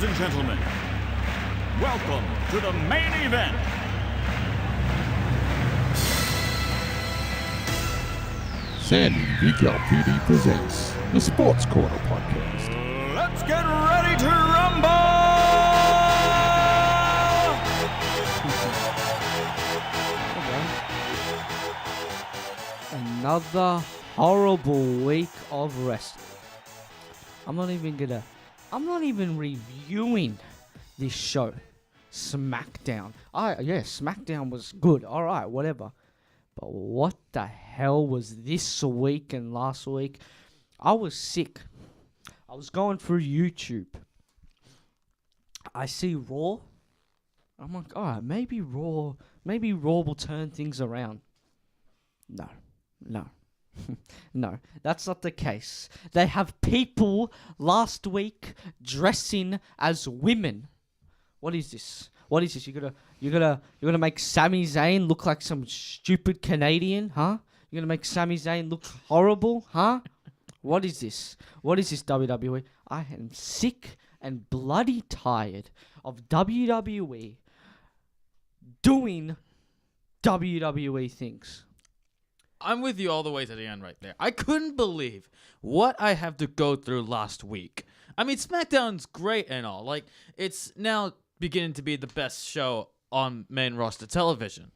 Ladies and gentlemen, welcome to the main event. Sandy VCAL PD presents the Sports Corner Podcast. Let's get ready to rumble! Another horrible week of wrestling. I'm not even reviewing this show. SmackDown. SmackDown was good. Alright, whatever. But what the hell was this week and last week? I was sick. I was going through YouTube. I see Raw. I'm like, alright, maybe Raw will turn things around. No. No, that's not the case. They have people last week dressing as women. What is this? You're gonna make Sami Zayn look like some stupid Canadian, huh? You're gonna make Sami Zayn look horrible, huh? What is this? What is this, WWE? I am sick and bloody tired of WWE doing WWE things. I'm with you all the way to the end right there. I couldn't believe what I have to go through last week. I mean, SmackDown's great and all. Like, it's now beginning to be the best show on main roster television.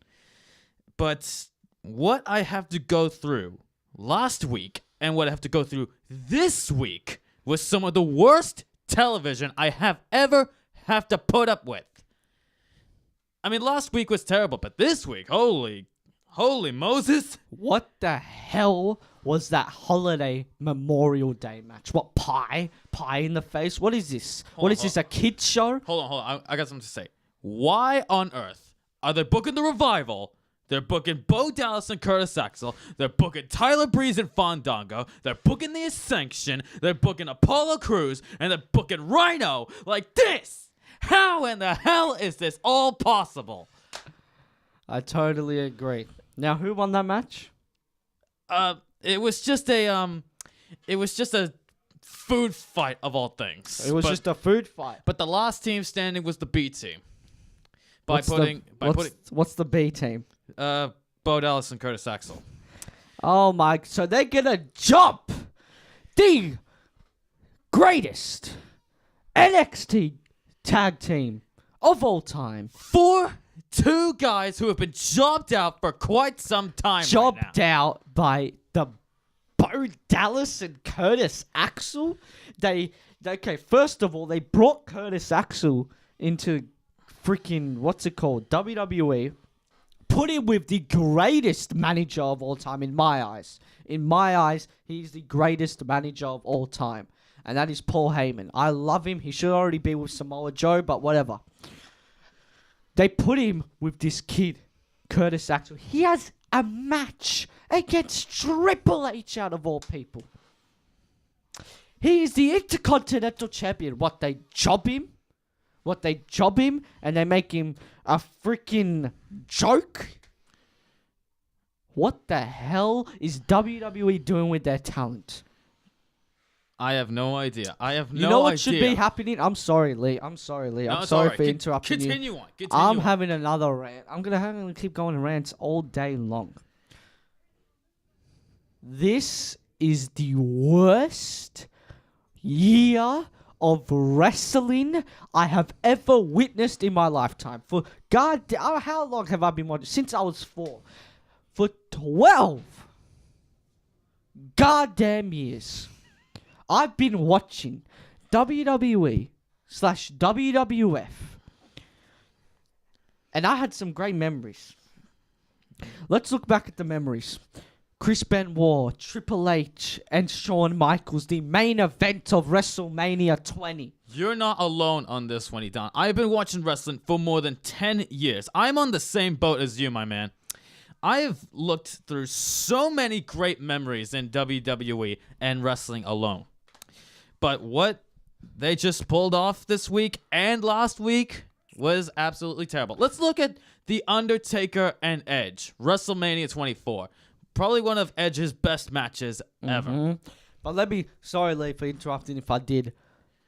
But what I have to go through last week and what I have to go through this week was some of the worst television I have ever have to put up with. I mean, last week was terrible, but this week, Holy Moses. What the hell was that holiday Memorial Day match? What, pie? Pie in the face? What is this? What is this, a kid's show? Hold on. I got something to say. Why on earth are they booking the Revival? They're booking Bo Dallas and Curtis Axel. They're booking Tyler Breeze and Fandango. They're booking the Ascension. They're booking Apollo Crews. And they're booking Rhino like this. How in the hell is this all possible? I totally agree. Now, who won that match? It was just a food fight of all things. It was just a food fight. But the last team standing was the B team. What's the B team? Bo Dallas and Curtis Axel. Oh my! So they're gonna jump the greatest NXT tag team of all time. Two guys who have been jobbed out for quite some time. Jobbed out by the Bo Dallas and Curtis Axel. First of all, they brought Curtis Axel into freaking, WWE. Put him with the greatest manager of all time in my eyes. In my eyes, he's the greatest manager of all time. And that is Paul Heyman. I love him. He should already be with Samoa Joe, but whatever. They put him with this kid, Curtis Axel. He has a match against Triple H out of all people. He is the Intercontinental Champion. They job him, and they make him a freaking joke. What the hell is WWE doing with their talent? I have no idea. You know what should be happening? I'm sorry, Leigh. I'm sorry for interrupting you. Continue on. I'm having another rant. I'm gonna keep going rants all day long. This is the worst year of wrestling I have ever witnessed in my lifetime. For how long have I been watching? Since I was 4. For 12 goddamn years. I've been watching WWE/WWF, and I had some great memories. Let's look back at the memories. Chris Benoit, Triple H, and Shawn Michaels, the main event of WrestleMania 20. You're not alone on this one, Edan. I've been watching wrestling for more than 10 years. I'm on the same boat as you, my man. I have looked through so many great memories in WWE and wrestling alone. But what they just pulled off this week and last week was absolutely terrible. Let's look at The Undertaker and Edge, WrestleMania 24. Probably one of Edge's best matches ever. But sorry, Leigh, for interrupting if I did.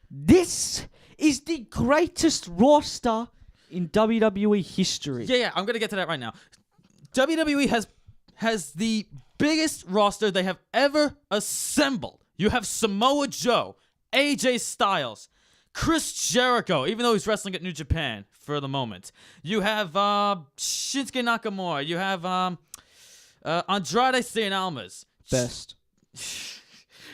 This is the greatest roster in WWE history. Yeah, I'm gonna get to that right now. WWE has the biggest roster they have ever assembled. You have Samoa Joe, AJ Styles, Chris Jericho, even though he's wrestling at New Japan for the moment. You have Shinsuke Nakamura. You have Andrade Cien Almas. Best.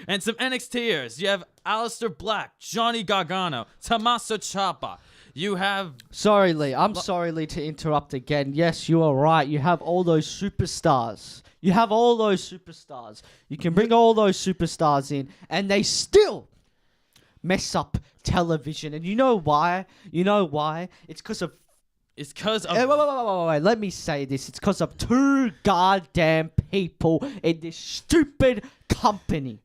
And some NXTers. You have Aleister Black, Johnny Gargano, Tommaso Ciampa. You have... Sorry, Lee. I'm sorry, Lee, to interrupt again. Yes, you are right. You have all those superstars. You can bring all those superstars in, and they still mess up television. And you know why? It's because of... Wait. Let me say this. It's because of two goddamn people in this stupid company.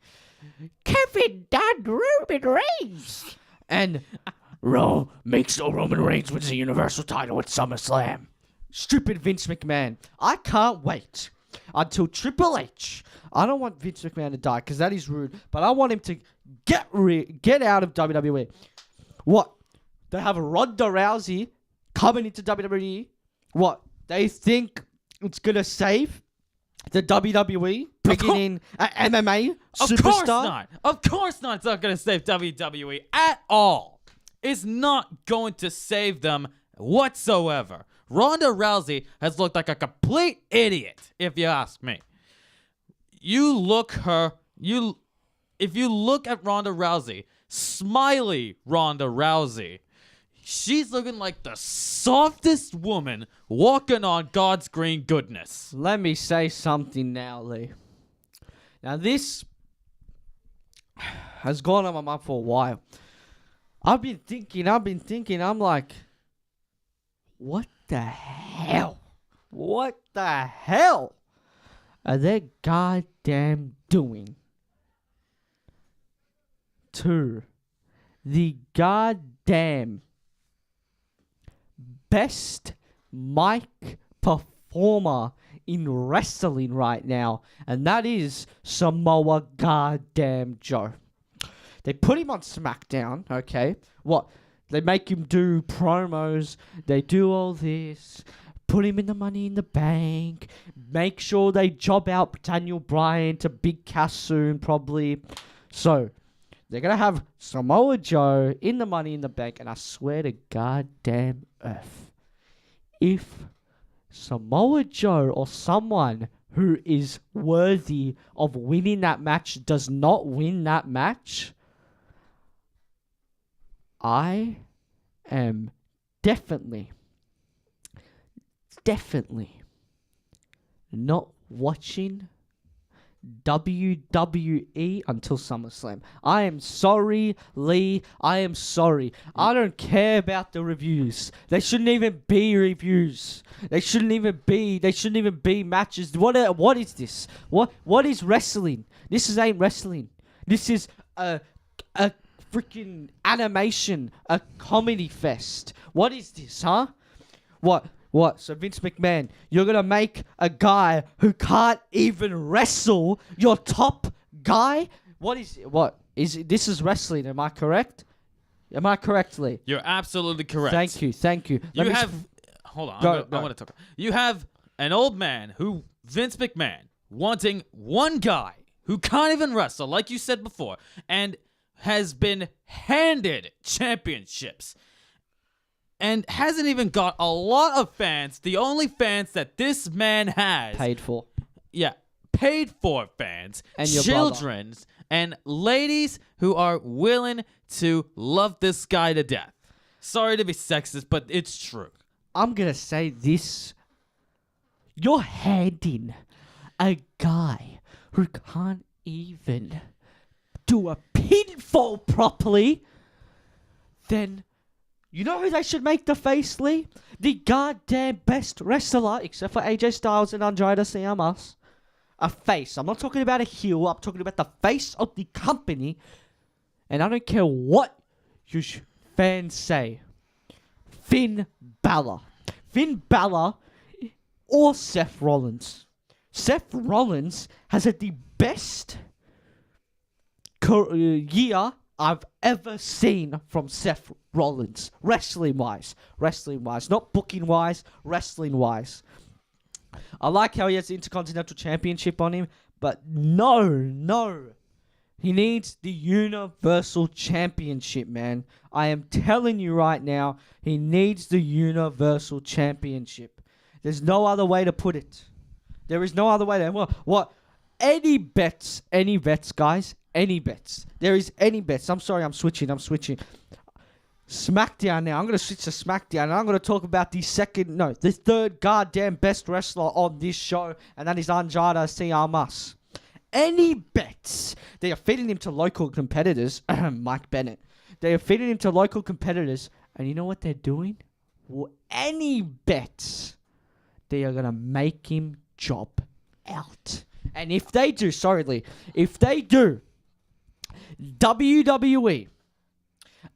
Kevin Dunn, Roman Reigns. And Raw makes Roman Reigns wins the Universal title at SummerSlam. Stupid Vince McMahon. I can't wait until Triple H. I don't want Vince McMahon to die because that is rude, but I want him to get out of WWE. What? They have Ronda Rousey coming into WWE. What? They think it's going to save the WWE? Bringing in an MMA superstar? Of course not. It's not going to save WWE at all. It's not going to save them whatsoever. Ronda Rousey has looked like a complete idiot, if you ask me. If you look at Ronda Rousey, smiley Ronda Rousey, she's looking like the softest woman walking on God's green goodness. Let me say something now, Lee. Now, this has gone on my mind for a while. I've been thinking, I'm like, what the hell? What the hell are they goddamn doing to the goddamn best mic performer in wrestling right now, and that is Samoa goddamn Joe. They put him on SmackDown, okay? What? They make him do promos, they do all this, put him in the Money in the Bank, make sure they job out Daniel Bryan to Big Cass soon, probably. So, they're going to have Samoa Joe in the Money in the Bank, and I swear to goddamn earth, if Samoa Joe or someone who is worthy of winning that match does not win that match, I am definitely not watching WWE until SummerSlam. I am sorry, Lee. I am sorry. I don't care about the reviews. They shouldn't even be reviews. They shouldn't even be matches. What is this? What is wrestling? This ain't wrestling. This is a freaking animation, a comedy fest. What is this, huh? What? So Vince McMahon, you're going to make a guy who can't even wrestle your top guy? This is wrestling, am I correct? Am I correct, Lee? You're absolutely correct. Thank you. Hold on, I want to talk. You have an old man Vince McMahon, wanting one guy who can't even wrestle, like you said before, and has been handed championships. And hasn't even got a lot of fans. The only fans that this man has... Paid for. Yeah. Paid for fans. And your children. And ladies who are willing to love this guy to death. Sorry to be sexist, but it's true. I'm going to say this. You're handing a guy who can't even do a pinfall properly, then... You know who they should make the face, Lee? The goddamn best wrestler, except for AJ Styles and Andrade Cien Almas. A face. I'm not talking about a heel. I'm talking about the face of the company. And I don't care what you fans say. Finn Balor. Finn Balor or Seth Rollins. Seth Rollins has had the best year I've ever seen from Seth Rollins, wrestling-wise. Wrestling-wise, not booking-wise, wrestling-wise. I like how he has the Intercontinental Championship on him, but no. He needs the Universal Championship, man. I am telling you right now, he needs the Universal Championship. There's no other way to put it. There is no other way to... What? Any bets, guys? Any bets? There is any bets. I'm sorry, I'm switching. SmackDown now. I'm going to switch to SmackDown, and I'm going to talk about the third goddamn best wrestler on this show, and that is Andrade Cien. Any bets? They are feeding him to local competitors. Mike Bennett. They are feeding him to local competitors, and you know what they're doing? Well, any bets, they are going to make him job out. And if they do, sorry, Leigh, if they do, WWE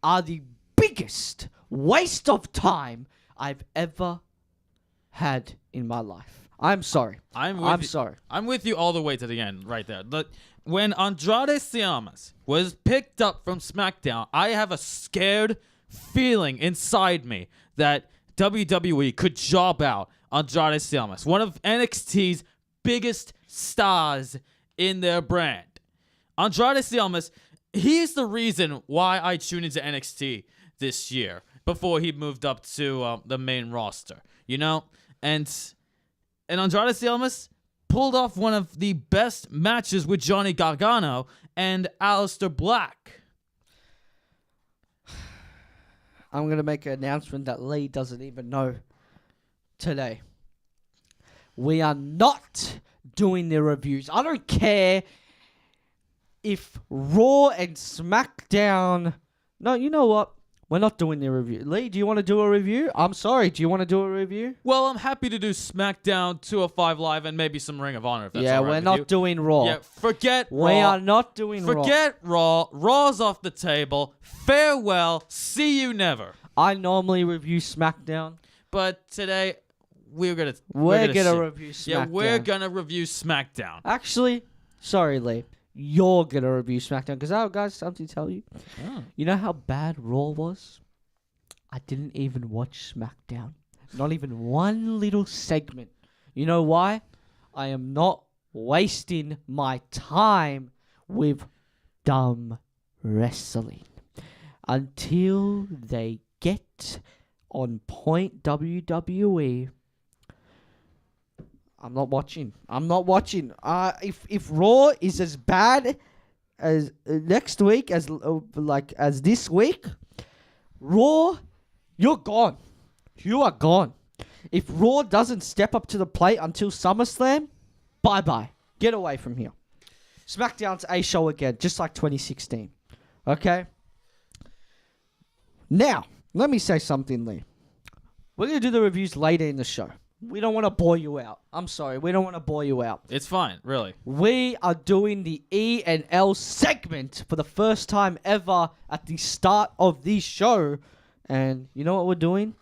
are the biggest waste of time I've ever had in my life. I'm sorry. I'm sorry. I'm with you all the way to the end right there. When Andrade Cien was picked up from SmackDown, I have a scared feeling inside me that WWE could job out Andrade Cien, one of NXT's biggest stars in their brand. Andrade Cien, he's the reason why I tuned into NXT this year before he moved up to the main roster, you know? And Andrade Cien pulled off one of the best matches with Johnny Gargano and Aleister Black. I'm going to make an announcement that Leigh doesn't even know today. We are not doing the reviews. I don't care if Raw and SmackDown... No, you know what? We're not doing the review. Leigh, do you want to do a review? I'm sorry. Do you want to do a review? Well, I'm happy to do SmackDown, 205 Live, and maybe some Ring of Honor, if that's all right we're with not you. doing Raw. Yeah, forget Raw. We are not doing Raw. Forget Raw. Raw's off the table. Farewell. See you never. I normally review SmackDown. But today, we're gonna review SmackDown. Yeah, we're gonna review SmackDown. Actually, sorry, Leigh. You're gonna review SmackDown because I got something to tell you. Oh. You know how bad Raw was? I didn't even watch SmackDown. Not even one little segment. You know why? I am not wasting my time with dumb wrestling. Until they get on point WWE, I'm not watching. If Raw is as bad as next week as this week, Raw, you're gone. You are gone. If Raw doesn't step up to the plate until SummerSlam, bye-bye. Get away from here. SmackDown's a show again, just like 2016. Okay? Now, let me say something, Leigh. We're going to do the reviews later in the show. We don't want to bore you out. I'm sorry. We don't want to bore you out. It's fine, really. We are doing the E and L segment for the first time ever at the start of the show. And you know what we're doing?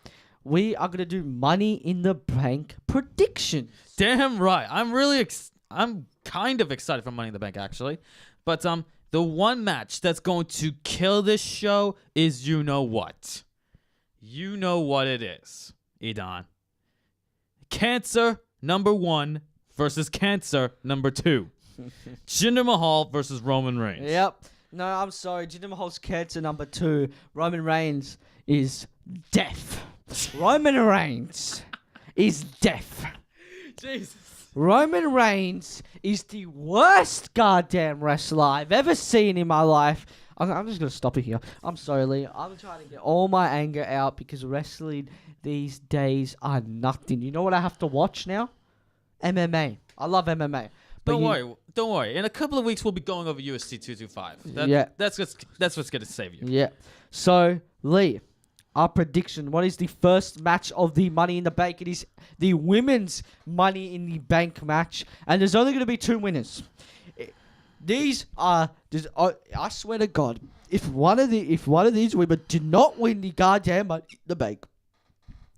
We are going to do Money in the Bank predictions. Damn right. I'm kind of excited for Money in the Bank, actually. But the one match that's going to kill this show is you know what. You know what it is, Edan. Cancer number 1 versus Cancer number 2. Jinder Mahal versus Roman Reigns. Yep. No, I'm sorry. Jinder Mahal's Cancer number 2. Roman Reigns is deaf. Roman Reigns is deaf. Jesus. Roman Reigns is the worst goddamn wrestler I've ever seen in my life. I'm just going to stop it here. I'm sorry, Leigh. I'm trying to get all my anger out because wrestling these days are nothing. You know what I have to watch now? MMA. I love MMA. Don't worry. In a couple of weeks, we'll be going over UFC 225. That's what's going to save you. Yeah. So, Leigh, our prediction. What is the first match of the Money in the Bank? It is the women's Money in the Bank match. And there's only going to be 2 winners. These are... I swear to God, if one of these women do not win the goddamn Money in the Bank,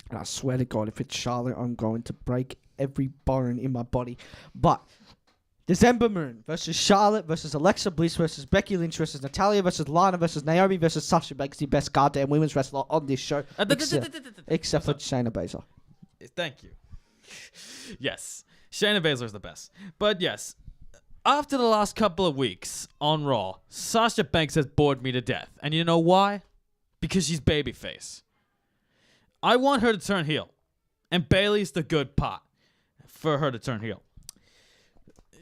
and I swear to God, if it's Charlotte, I'm going to break every bone in my body. But There's Ember Moon versus Charlotte versus Alexa Bliss versus Becky Lynch versus Natalia versus Lana versus Naomi versus Sasha Banks, the best goddamn women's wrestler on this show, except for Shayna Baszler. Thank you. Yes, Shayna Baszler's the best. But yes, after the last couple of weeks on Raw, Sasha Banks has bored me to death. And you know why? Because she's babyface. I want her to turn heel. And Bayley's the good part for her to turn heel.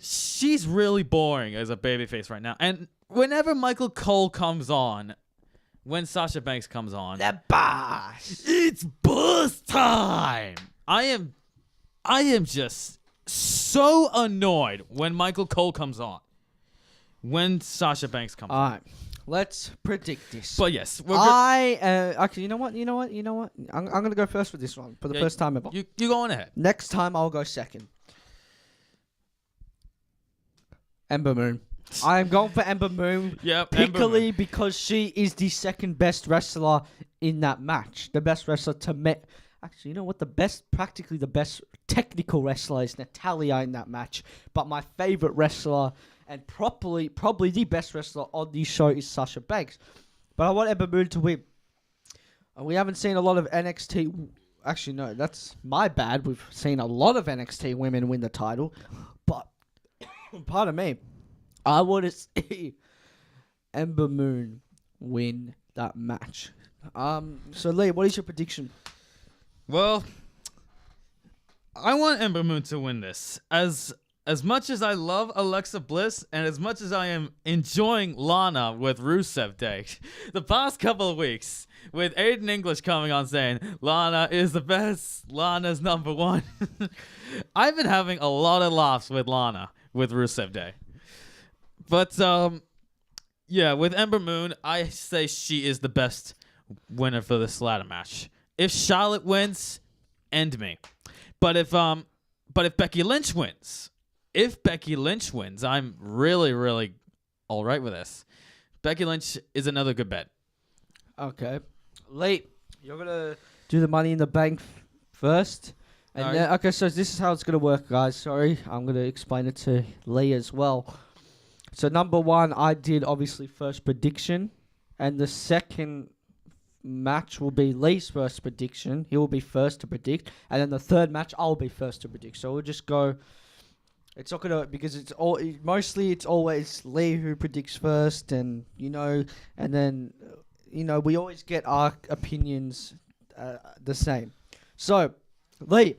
She's really boring as a babyface right now. And whenever Michael Cole comes on, when Sasha Banks comes on, The boss. it's buzz time. I am just so annoyed when Michael Cole comes on. When Sasha Banks comes on. All right, let's predict this. But yes, Actually, you know what? I'm gonna go first with this one for the first time ever. You go on ahead. Next time I'll go second. Ember Moon. I am going for Ember Moon. Yep, Ember Purely Moon. because she is the second best wrestler in that match. The best wrestler to me. Actually, you know what? Practically the best technical wrestler is Natalia in that match. But my favorite wrestler and probably the best wrestler on the show is Sasha Banks. But I want Ember Moon to win. We haven't seen a lot of NXT. Actually, no, that's my bad. We've seen a lot of NXT women win the title. But, pardon me, I want to see Ember Moon win that match. So, Leigh, what is your prediction? Well, I want Ember Moon to win this. As much as I love Alexa Bliss and as much as I am enjoying Lana with Rusev Day, the past couple of weeks with Aiden English coming on saying Lana is the best, Lana's number one, I've been having a lot of laughs with Lana with Rusev Day. But yeah, with Ember Moon, I say she is the best winner for this ladder match. If Charlotte wins, end me. But if Becky Lynch wins, I'm really, really all right with this. Becky Lynch is another good bet. Okay. Leigh, you're going to do the Money in the Bank first. And then, okay, so this is how it's going to work, guys. Sorry, I'm going to explain it to Leigh as well. So number one, I did obviously first prediction. And the second match will be Leigh's first prediction. He will be first to predict. And then the third match, I'll be first to predict. So we'll just go... It's not gonna because it's always Leigh who predicts first, and and then we always get our opinions the same. So, Leigh,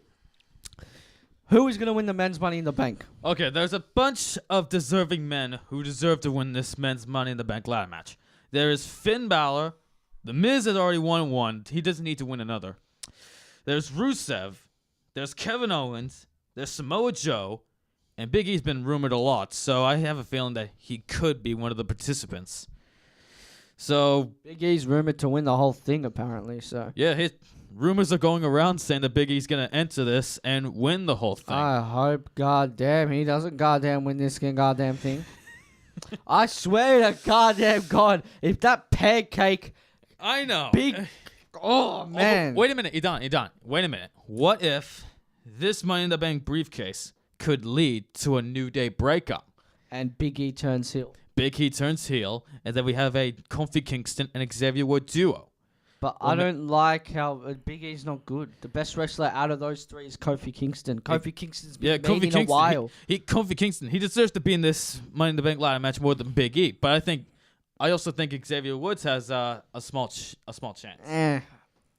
who is gonna win the men's Money in the Bank? Okay, there's a bunch of deserving men who deserve to win this men's Money in the Bank ladder match. There is Finn Balor. The Miz has already won one. He doesn't need to win another. There's Rusev. There's Kevin Owens. There's Samoa Joe. And Big E's been rumored a lot, so I have a feeling that he could be one of the participants. So Big E's rumored to win the whole thing, apparently. So yeah, rumors are going around saying that Big E's gonna enter this and win the whole thing. I hope, goddamn, he doesn't goddamn win this goddamn thing. I swear to goddamn God, if that pancake, I know, oh man. Wait a minute, Edan. Wait a minute. What if this Money in the Bank briefcase could lead to a New Day breakup? And Big E turns heel. Big E turns heel, and then we have a Kofi Kingston and Xavier Wood duo. But I don't like how Big E's not good. The best wrestler out of those three is Kofi Kingston. Kofi Kingston's been made in a while. Kofi Kingston, he deserves to be in this Money in the Bank ladder match more than Big E. But I also think Xavier Woods has a small chance.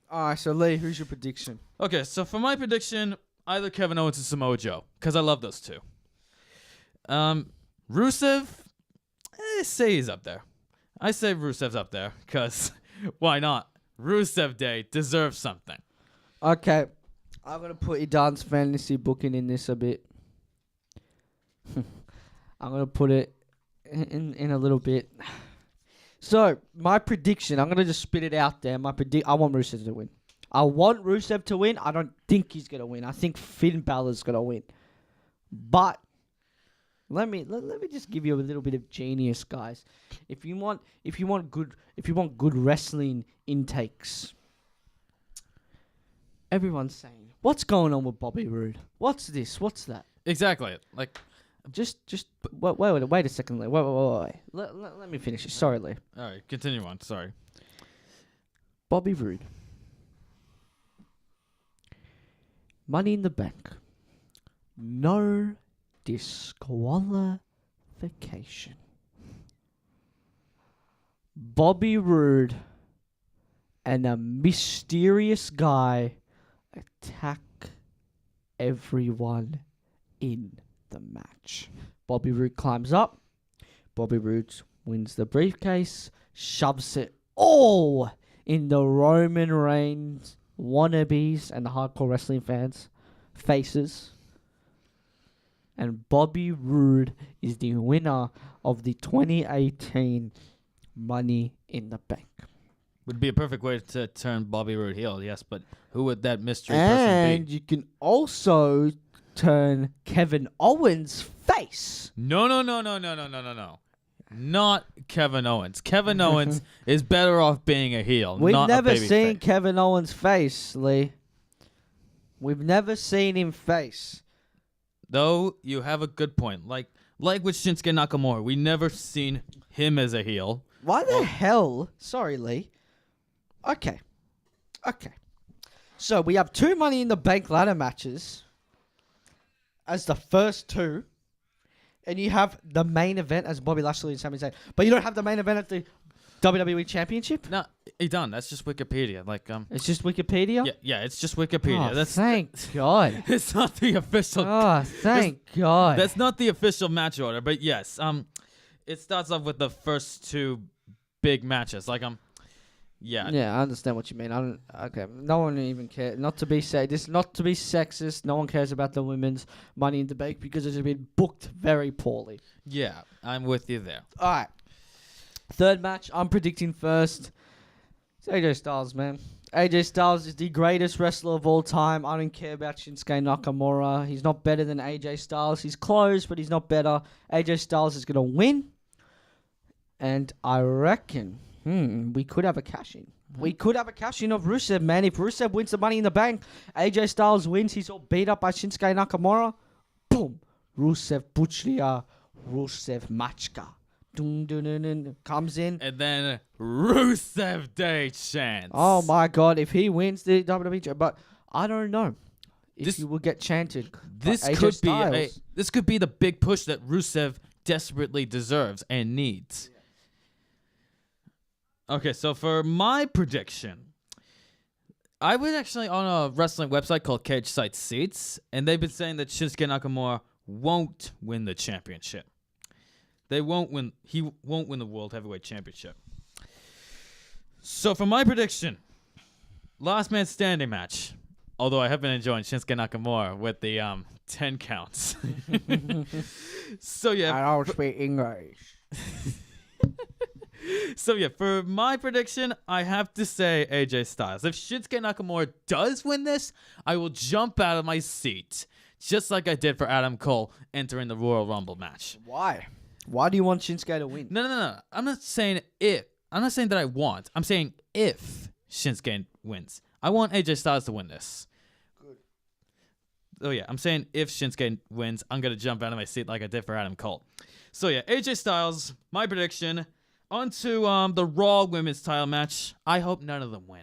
All right, so Leigh, who's your prediction? Okay, so for my prediction, either Kevin Owens or Samoa Joe, because I love those two. Rusev, I say he's up there. I say Rusev's up there, because why not? Rusev Day deserves something. Okay, I'm going to put Edan's fantasy booking in this a bit. I'm going to put it in a little bit. So, my prediction, I'm going to just spit it out there. I want Rusev to win. I want Rusev to win. I don't think he's going to win. I think Finn Balor's going to win. But let me just give you a little bit of genius, guys. If you want good wrestling intakes, everyone's saying, "What's going on with Bobby Roode? What's this? What's that?" Exactly. Like, Just wait a second, Lee. Wait. Let me finish it. Sorry, Lee. All right, continue on. Sorry. Bobby Roode. Money in the Bank. No disqualification. Bobby Roode and a mysterious guy attack everyone in the match. Bobby Roode climbs up. Bobby Roode wins the briefcase, shoves it all in the Roman Reigns wannabes and the hardcore wrestling fans' faces. And Bobby Roode is the winner of the 2018 Money in the Bank. Would be a perfect way to turn Bobby Roode heel, yes, but who would that mystery person And be? you can also turn Kevin Owens face. No. Not Kevin Owens. Kevin Owens is better off being a heel, We've not never a baby seen face. Kevin Owens face, Lee. We've never seen him face. Though you have a good point. Like with Shinsuke Nakamura, we never seen him as a heel. Why the hell? Sorry, Lee. Okay. So we have 2 Money in the Bank ladder matches as the first 2. And you have the main event as Bobby Lashley and Sami Zayn. But you don't have the main event at the WWE Championship? No, Edan, that's just Wikipedia. It's just Wikipedia? Yeah, it's just Wikipedia. Oh, That's thank God. it's not the official. Oh, thank God. That's not the official match order, but yes, it starts off with the first 2 big matches. Yeah. Yeah, I understand what you mean. Okay, no one even cares. Not to be sexist. No one cares about the women's Money in the Bank because it's been booked very poorly. Yeah, I'm with you there. All right. Third match, I'm predicting first. It's AJ Styles, man. AJ Styles is the greatest wrestler of all time. I don't care about Shinsuke Nakamura. He's not better than AJ Styles. He's close, but he's not better. AJ Styles is going to win. And I reckon... we could have a cash-in. We could have a cash-in of Rusev, man. If Rusev wins the Money in the Bank, AJ Styles wins. He's all beat up by Shinsuke Nakamura. Boom. Rusev Butchlia. Rusev Machka. Dun, dun, dun, dun, comes in. And then Rusev Day chants. Oh, my God. If he wins the WWE... But I don't know if This- you will get chanted. This by AJ could Styles. this could be the big push that Rusev desperately deserves and needs. Okay, so for my prediction, I was actually on a wrestling website called Cage Side Seats, and they've been saying that Shinsuke Nakamura won't win the championship. He won't win the World Heavyweight Championship. So for my prediction, last man standing match. Although I have been enjoying Shinsuke Nakamura with the 10 counts. So yeah. I don't speak English. So yeah, for my prediction, I have to say AJ Styles. If Shinsuke Nakamura does win this, I will jump out of my seat, just like I did for Adam Cole entering the Royal Rumble match. Why? Why do you want Shinsuke to win? No. I'm not saying if. I'm not saying that I want. I'm saying if Shinsuke wins. I want AJ Styles to win this. Good. Oh yeah, I'm saying if Shinsuke wins, I'm going to jump out of my seat like I did for Adam Cole. So yeah, AJ Styles, my prediction. On to the Raw Women's title match. I hope none of them win.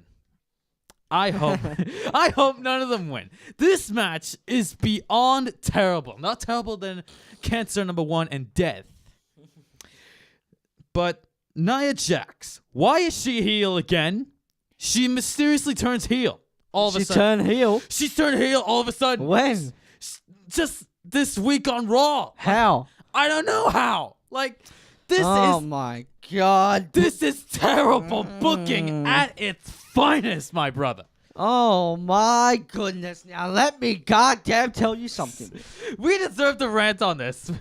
I hope none of them win. This match is beyond terrible. Not terrible than Cancer #1 and Death. But Nia Jax, why is she heel again? She mysteriously turns heel all of a sudden. She turned heel? She's turned heel all of a sudden. When? Just this week on Raw. How? I don't know how. This Oh my God. This is terrible booking at its finest, my brother. Oh my goodness. Now let me goddamn tell you something. We deserve to rant on this.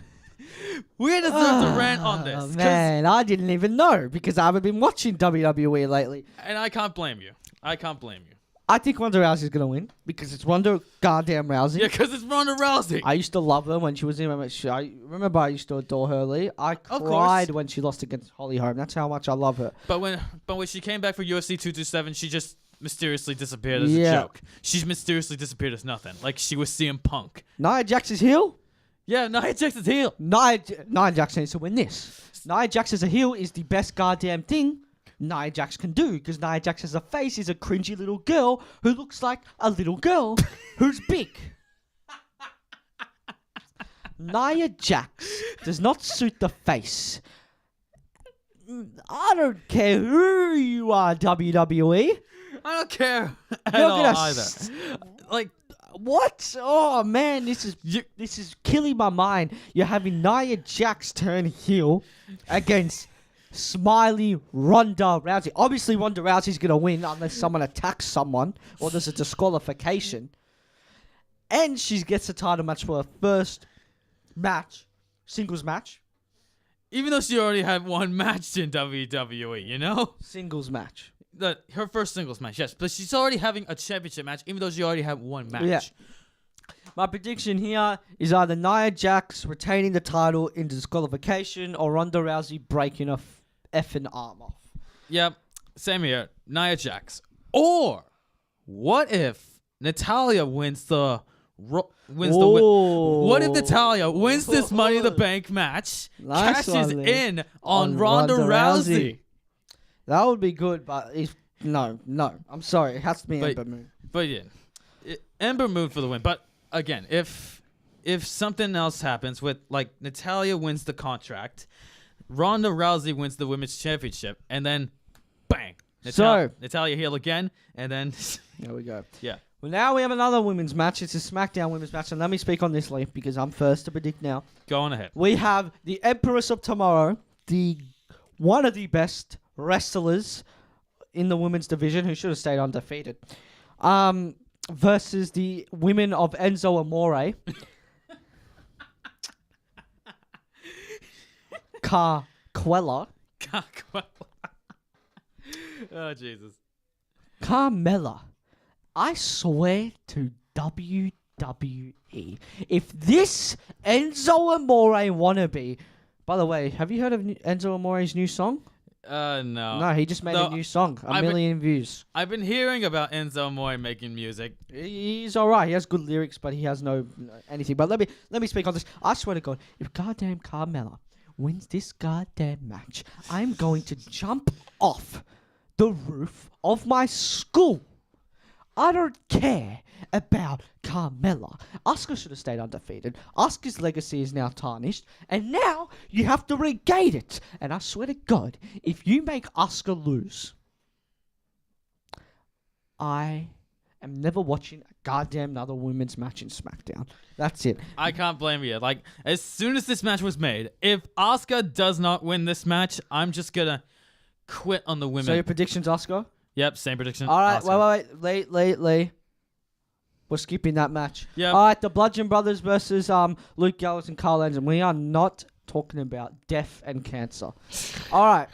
We deserve to rant on this. 'Cause- Man, I didn't even know because I haven't been watching WWE lately. And I can't blame you. I think Ronda Rousey's going to win because it's Ronda goddamn Rousey. Yeah, because it's Ronda Rousey. I used to love her when she was in my show. I remember I used to adore her, Lee. I cried when she lost against Holly Holm. That's how much I love her. But when she came back for UFC 227, she just mysteriously disappeared as a joke. She's mysteriously disappeared as nothing. Like she was CM Punk. Nia Jax is heel? Yeah, Nia Jax is heel. Nia Jax needs to win this. Nia Jax as a heel is the best goddamn thing Nia Jax can do, because Nia Jax as a face is a cringy little girl who looks like a little girl who's big. Nia Jax does not suit the face. I don't care who you are, WWE. I don't care at You're all gonna either. Like, What? Oh man, this is killing my mind. You're having Nia Jax turn heel against Smiley Ronda Rousey. Obviously, Ronda Rousey's gonna win unless someone attacks someone or there's a disqualification. And she gets a title match for her first match, singles match. even though she already had one match in WWE, you know? Singles match. Her first singles match, yes. But she's already having a championship match, even though she already had one match. Yeah. My prediction here is either Nia Jax retaining the title in disqualification or Ronda Rousey breaking a effing arm off. Yep. Same here. Nia Jax. Or what if Natalya wins the What if Natalya wins this Money in the Bank match, Nice cashes one, in on Ronda Rousey? That would be good, but no. I'm sorry. It has to be Ember Moon. But yeah, Ember Moon for the win. But again, if something else happens with, like, Natalya wins the contract, Ronda Rousey wins the women's championship, and then bang, Natalya heel again, and then There we go. yeah. Well, now we have another women's match. It's a SmackDown women's match, and let me speak on this, Leigh, because I'm first to predict now. Go on ahead. We have the Empress of Tomorrow, one of the best wrestlers in the women's division, who should have stayed undefeated, versus the women of Enzo Amore. Carquella. Oh, Jesus. Carmella. I swear to WWE, if this Enzo Amore wannabe... By the way, have you heard of Enzo Amore's new song? No. No, he just made a new song. A million views. I've been hearing about Enzo Amore making music. He's alright. He has good lyrics, but he has no anything. But let me speak on this. I swear to God, if goddamn Carmella wins this goddamn match, I'm going to jump off the roof of my school. I don't care about Carmella. Asuka should have stayed undefeated. Asuka's legacy is now tarnished, and now you have to regate it. And I swear to God, if you make Asuka lose, I am never watching a goddamn another women's match in SmackDown. That's it. I can't blame you. Like, as soon as this match was made, if Asuka does not win this match, I'm just gonna quit on the women. So your prediction's Asuka? Yep, same prediction. All right, Asuka. wait. Leigh. We're skipping that match. Yep. All right, the Bludgeon Brothers versus Luke Gallows and Carl Anderson. We are not talking about death and cancer. All right,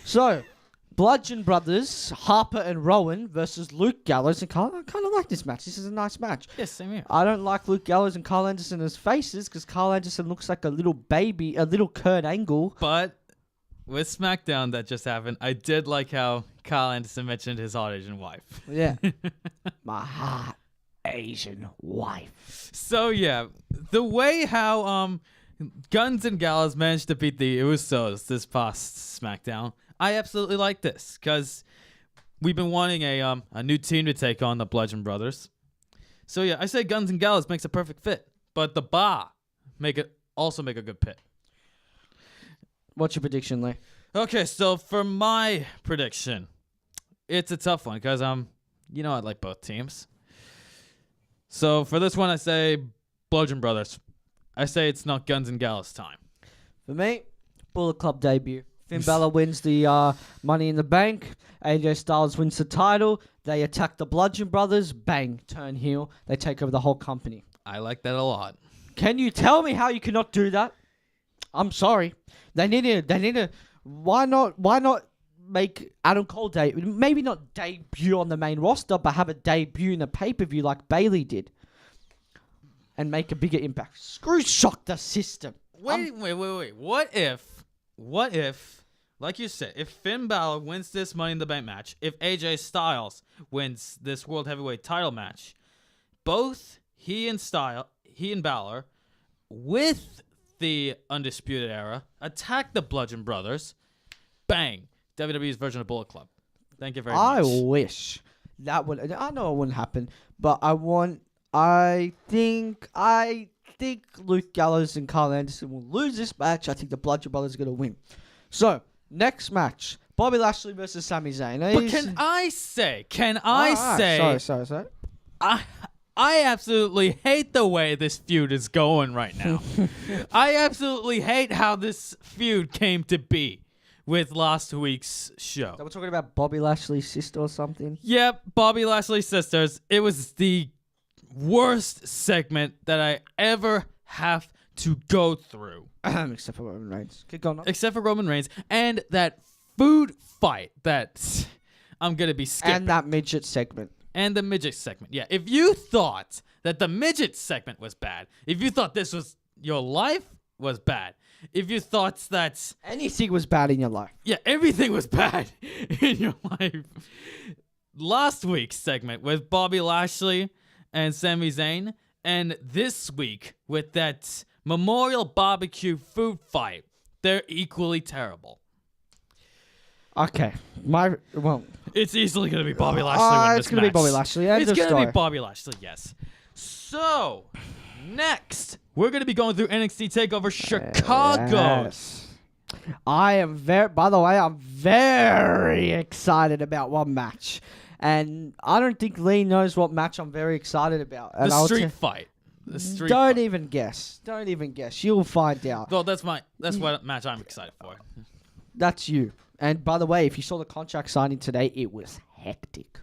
so Bludgeon Brothers, Harper and Rowan versus Luke Gallows and Carl. I kind of like this match. This is a nice match. Yes, same here. I don't like Luke Gallows and Carl Anderson as faces because Carl Anderson looks like a little baby, a little Kurt Angle. But with SmackDown that just happened, I did like how Kyle Anderson mentioned his hot Asian wife. Yeah. My hot Asian wife. So yeah, the way how Guns and Gallows managed to beat the Usos this past SmackDown, I absolutely like this because we've been wanting a new team to take on the Bludgeon Brothers. So yeah, I say Guns and Gallows makes a perfect fit, but the Bar make a good pit. What's your prediction, Leigh? Okay, so for my prediction, it's a tough one because I like both teams. So for this one, I say Bludgeon Brothers. I say it's not Guns and Gallows time. For me, Bullet Club debut. Finn Balor wins the Money in the Bank. AJ Styles wins the title. They attack the Bludgeon Brothers. Bang, turn heel. They take over the whole company. I like that a lot. Can you tell me how you cannot do that? I'm sorry. They need to. Why not make Adam Cole maybe not debut on the main roster, but have a debut in a pay-per-view like Bayley did, and make a bigger impact. Screw shock the system. Wait. What if, like you said, if Finn Balor wins this Money in the Bank match, if AJ Styles wins this World Heavyweight title match, both he and Balor with the Undisputed Era, attack the Bludgeon Brothers. Bang. WWE's version of Bullet Club. Thank you very much. I wish that would. I know it wouldn't happen, but I think Luke Gallows and Carl Anderson will lose this match. I think the Bludgeon Brothers are going to win. So, next match. Bobby Lashley versus Sami Zayn. But can I say... Sorry. I absolutely hate the way this feud is going right now. I absolutely hate how this feud came to be with last week's show. So we're talking about Bobby Lashley's sister or something? Yep, Bobby Lashley's sisters. It was the worst segment that I ever have to go through. Except for Roman Reigns. Keep going on. Except for Roman Reigns. And that food fight that I'm going to be skipping. And that midget segment. And the midget segment. Yeah, if you thought that the midget segment was bad, if you thought this was your life was bad, if you thought that... Anything was bad in your life. Yeah, everything was bad in your life. Last week's segment with Bobby Lashley and Sami Zayn, and this week with that Memorial Barbecue food fight, they're equally terrible. Okay. It's easily going to be Bobby Lashley. It's going to be Bobby Lashley. It's going to be Bobby Lashley, yes. So, next, we're going to be going through NXT TakeOver Chicago. Yes. I'm very excited about one match. And I don't think Leigh knows what match I'm very excited about. And The street fight. Don't even guess. You'll find out. Well, that's what match I'm excited for. That's you. And by the way, if you saw the contract signing today, it was hectic.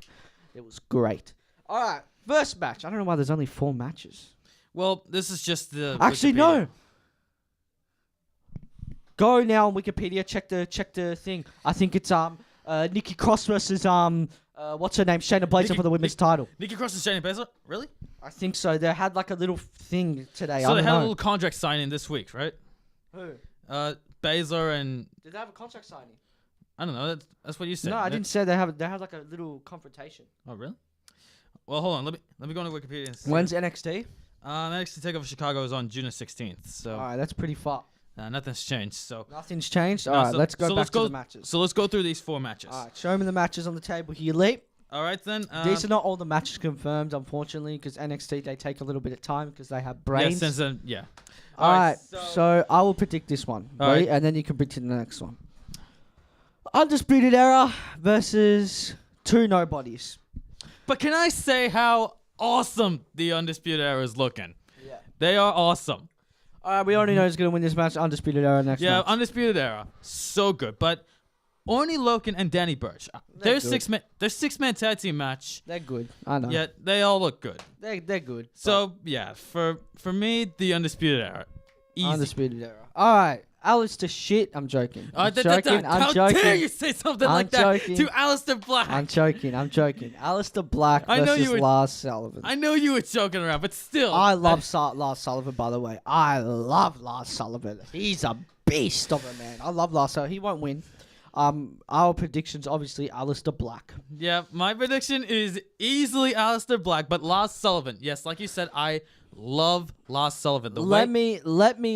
It was great. All right, first match. I don't know why there's only 4 matches. Well, this is just the... Actually, Wikipedia. no. Go now on Wikipedia. Check the thing. I think it's Nikki Cross versus what's her name? Shayna Baszler for the women's title. Nikki Cross and Shayna Baszler? Really? I think so. They had like a little thing today. So they had a little contract signing this week, right? Who? Baszler and... Did they have a contract signing? I don't know. That's what you said. No, I didn't say they have. They have like a little confrontation. Oh, really? Well, hold on. Let me go on to Wikipedia and see. When's NXT? NXT TakeOver Chicago is on June 16th. So All right, that's pretty far. nothing's changed. So Nothing's changed. All right, let's go back to the matches. So let's go through these 4 matches. All right, show me the matches on the table here, Leigh. All right then. These are not all the matches confirmed, unfortunately, because NXT they take a little bit of time because they have brains. Yeah, since then, yeah. All right, so I will predict this one, All right. and then you can predict the next one. Undisputed Era versus 2 Nobodies. But can I say how awesome the Undisputed Era is looking? Yeah. They are awesome. All right, we already know who's going to win this match. Undisputed Era next Yeah, match. Undisputed Era, so good. But Orny Loken and Danny Burch, their good. 6-man tag team match. They're good. I know. Yeah, they all look good. They're good. So yeah, for me, the Undisputed Era, easy. Undisputed Era. All right. Alistair shit. I'm joking. I'm joking. How dare you say something like that to Alistair Black? I'm joking. Alistair Black versus Lars Sullivan. I know you were joking around, but still. I love Lars Sullivan, by the way. I love Lars Sullivan. He's a beast of a man. I love Lars Sullivan. He won't win. Our predictions, obviously, Alistair Black. Yeah, my prediction is easily Alistair Black, but Lars Sullivan. Yes, like you said, I love Lars Sullivan. Let me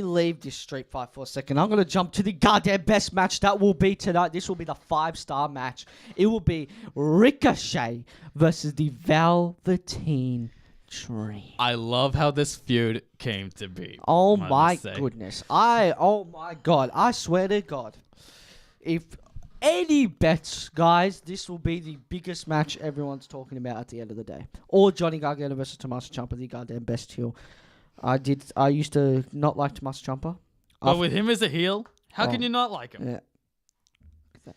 leave this street fight for a second. I'm going to jump to the goddamn best match that will be tonight. This will be the 5-star match. It will be Ricochet versus the Velveteen Dream. I love how this feud came to be. Oh my goodness. Oh my God. I swear to God. If any bets, guys, this will be the biggest match everyone's talking about at the end of the day. Or Johnny Gargano versus Tommaso Ciampa, the goddamn best heel. I used to not like Tommaso Ciampa. But with him as a heel, how can you not like him? Yeah.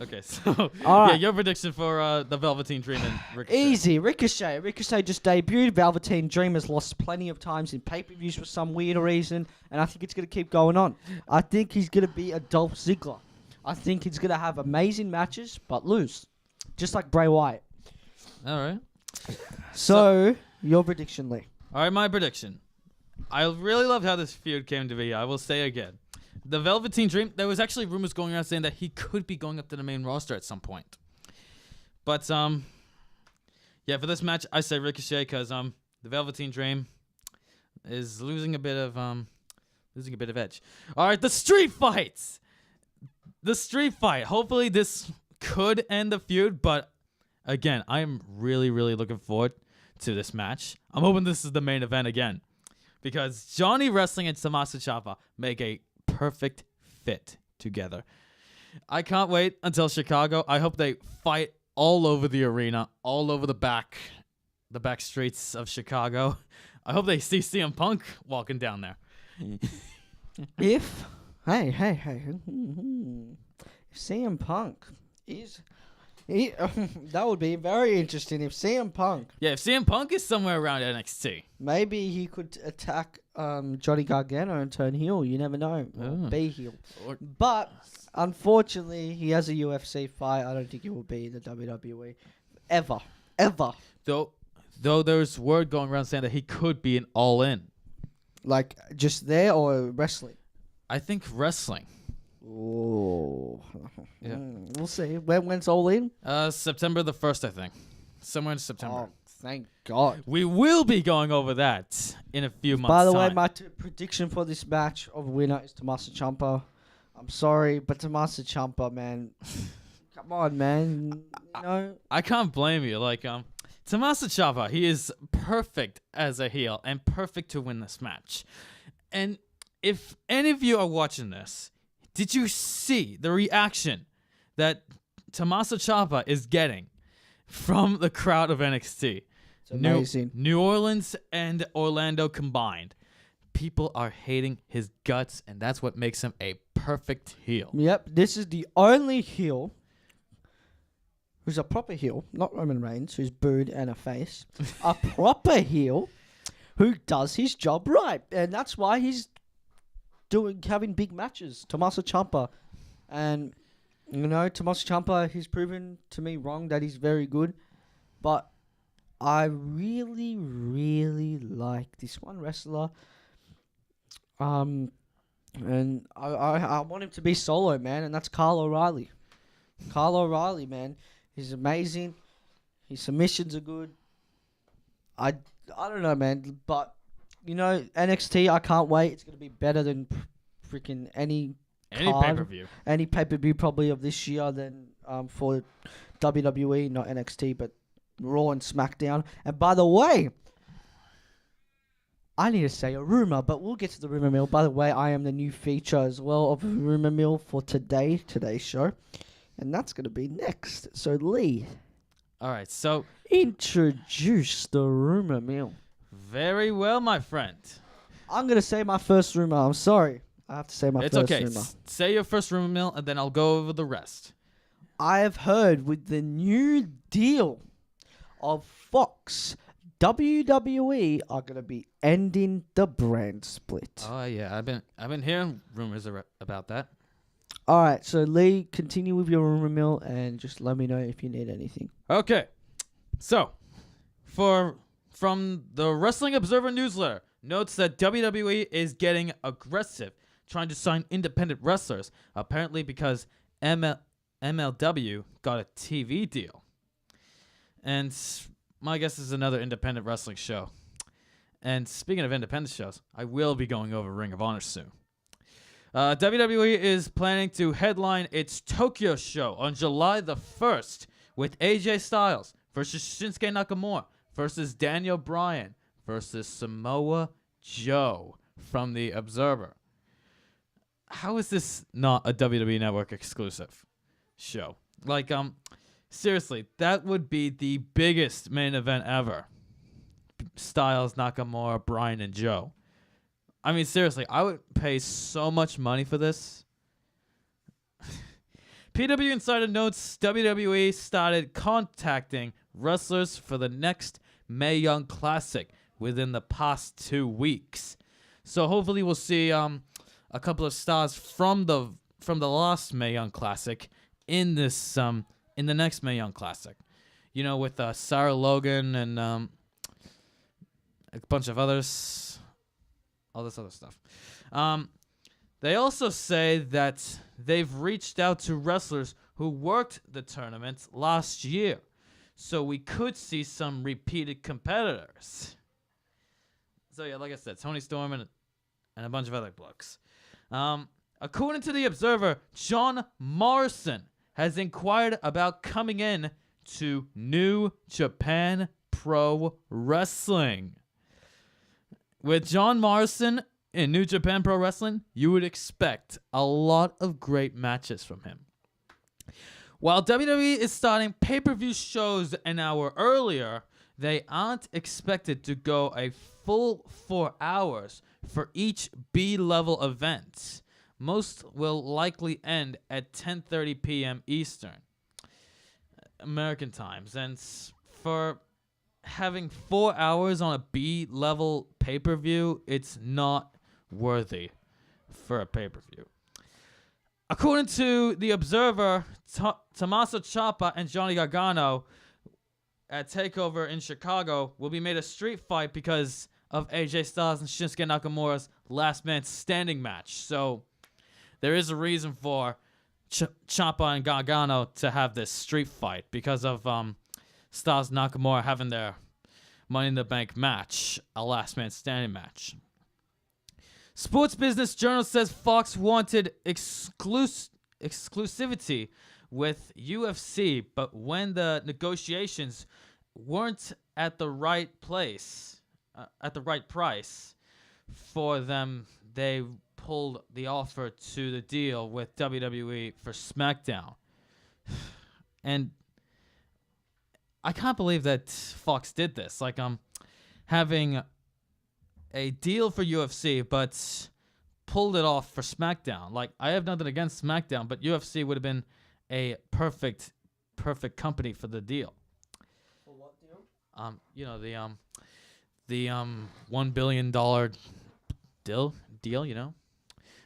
Okay, so right. your prediction for the Velveteen Dream and Ricochet. Easy. Ricochet. Ricochet just debuted. Velveteen Dream has lost plenty of times in pay-per-views for some weird reason, and I think it's going to keep going on. I think he's going to be a Dolph Ziggler. I think he's going to have amazing matches, but lose. Just like Bray Wyatt. All right. So your prediction, Leigh. All right, my prediction. I really love how this feud came to be. I will say again. The Velveteen Dream, there was actually rumors going around saying that he could be going up to the main roster at some point. But, yeah, for this match, I say Ricochet because, the Velveteen Dream, is losing a bit of edge. All right, the street fights. The street fight. Hopefully this could end the feud, but again, I am really, really looking forward to this match. I'm hoping this is the main event again, because Johnny Wrestling and Tommaso Ciampa make a perfect fit together. I can't wait until Chicago. I hope they fight all over the arena, all over the back streets of Chicago. I hope they see CM Punk walking down there. If CM Punk is, that would be very interesting. If CM Punk, Yeah, if CM Punk is somewhere around NXT. maybe he could attack Johnny Gargano and turn heel. You never know. Or be heel. Or- But unfortunately, he has a UFC fight. I don't think he will be in the WWE ever. Though there's word going around saying that he could be an all-in. Like just there or wrestling. I think wrestling. Oh, Yeah. We'll see. When's all in? September the 1st, I think. Somewhere in September. Oh, thank God. We will be going over that in a few months. By the way, time. my prediction for this match of winner is Tommaso Ciampa. I'm sorry, but Tommaso Ciampa, man, come on, man. You know, I can't blame you. Like, Tommaso Ciampa, he is perfect as a heel and perfect to win this match. And if any of you are watching this, did you see the reaction that Tommaso Ciampa is getting from the crowd of NXT? it's amazing. New Orleans and Orlando combined. People are hating his guts, and that's what makes him a perfect heel. Yep, this is the only heel who's a proper heel, not Roman Reigns, who's booed and a face. A proper heel who does his job right, and that's why he's having big matches. Tommaso Ciampa, and you know, Tommaso Ciampa, he's proven to me wrong that he's very good, but I really, really like this one wrestler. And I want him to be solo, man, and that's Kyle O'Reilly. Kyle O'Reilly, man, he's amazing. His submissions are good. I don't know, man, but you know, NXT, I can't wait. It's gonna be better than freaking any pay-per-view. any pay-per-view probably of this year than for WWE, not NXT, but Raw and SmackDown. And by the way, I need to say a rumor, but we'll get to the rumor mill. By the way, I am the new feature as well of rumor mill for today's show, and that's gonna be next. So Leigh, All right, so introduce the rumor mill. very well, my friend. I'm gonna say my first rumor. I'm sorry, I have to say my It's first okay. rumor. Say your first rumor mill, and then I'll go over the rest. I have heard with the new deal of Fox, WWE are gonna be ending the brand split. Oh yeah, I've been hearing rumors about that. All right, so Leigh, continue with your rumor mill and just let me know if you need anything. Okay, so from the Wrestling Observer newsletter notes that WWE is getting aggressive, trying to sign independent wrestlers. Apparently because MLW got a TV deal, and my guess is another independent wrestling show. And speaking of independent shows, I will be going over Ring of Honor soon. WWE is planning to headline its Tokyo show on July the 1st with AJ Styles versus Shinsuke Nakamura versus Daniel Bryan versus Samoa Joe from the Observer. How is this not a WWE Network exclusive show? Like, seriously, that would be the biggest main event ever. Styles, Nakamura, Bryan, and Joe. I mean, seriously, I would pay so much money for this. PW Insider notes WWE started contacting wrestlers for the next Mae Young Classic within the past 2 weeks. So hopefully we'll see a couple of stars from the last Mae Young Classic in this in the next Mae Young Classic. You know, with Sarah Logan and a bunch of others. All this other stuff. They also say that they've reached out to wrestlers who worked the tournament last year. So we could see some repeated competitors. So yeah, like I said, Tony Storm and a bunch of other blokes. According to the Observer, John Morrison has inquired about coming in to New Japan Pro Wrestling. With John Morrison in New Japan Pro Wrestling, you would expect a lot of great matches from him. While WWE is starting pay-per-view shows an hour earlier, they aren't expected to go a full 4 hours for each B-level event. Most will likely end at 10:30 p.m. Eastern American times. And for having 4 hours on a B-level pay-per-view, it's not worthy for a pay-per-view. According to the Observer, Tommaso Ciampa and Johnny Gargano at TakeOver in Chicago will be made a street fight because of AJ Styles and Shinsuke Nakamura's last man standing match. So there is a reason for Ciampa and Gargano to have this street fight because of Styles and Nakamura having their Money in the Bank match, a last man standing match. Sports Business Journal says Fox wanted exclusivity with UFC, but when the negotiations weren't at the right place, at the right price for them, they pulled the offer to the deal with WWE for SmackDown. And I can't believe that Fox did this. Like, having a deal for UFC, but pulled it off for SmackDown. Like, I have nothing against SmackDown, but UFC would have been a perfect company for the deal. For what deal? The $1 billion deal, you know,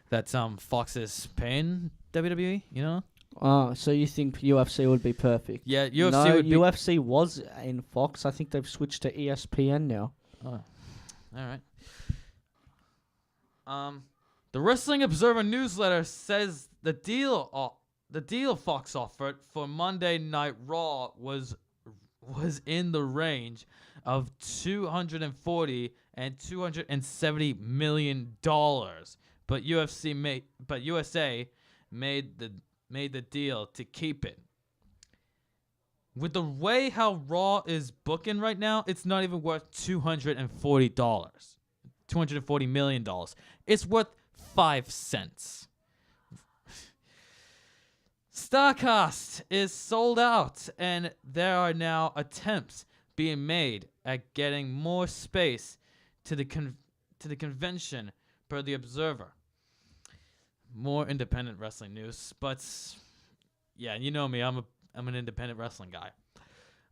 that Fox is paying WWE, you know. Oh, so you think UFC would be perfect? Yeah, UFC no, would be. UFC was in Fox. I think they've switched to ESPN now. Oh, all right. The Wrestling Observer newsletter says the deal Fox offered for Monday Night Raw was in the range of $240 and $270 million, but USA made the deal to keep it. With the way how Raw is booking right now, it's not even worth $240 million. It's worth 5 cents. StarCast is sold out, and there are now attempts being made at getting more space to the convention, per the Observer. More independent wrestling news, but yeah, you know me, I'm an independent wrestling guy.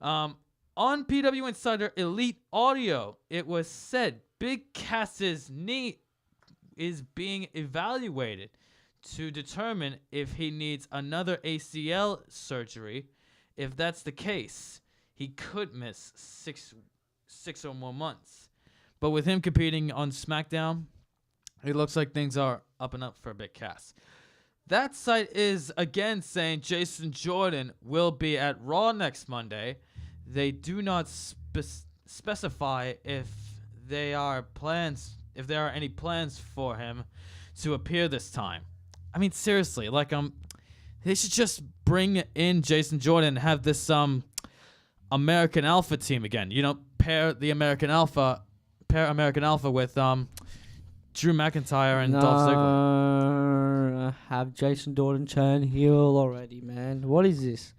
On PW Insider Elite Audio, it was said Big Cass's knee is being evaluated to determine if he needs another ACL surgery. If that's the case, he could miss six or more months. But with him competing on SmackDown, it looks like things are up and up for Big Cass. That site is again saying Jason Jordan will be at Raw next Monday. They do not specify if there are any plans for him to appear this time. I mean, seriously, like they should just bring in Jason Jordan and have this American Alpha team again. You know, pair American Alpha with Drew McIntyre and Dolph Ziggler. Have Jason Jordan turn heel already, man. What is this?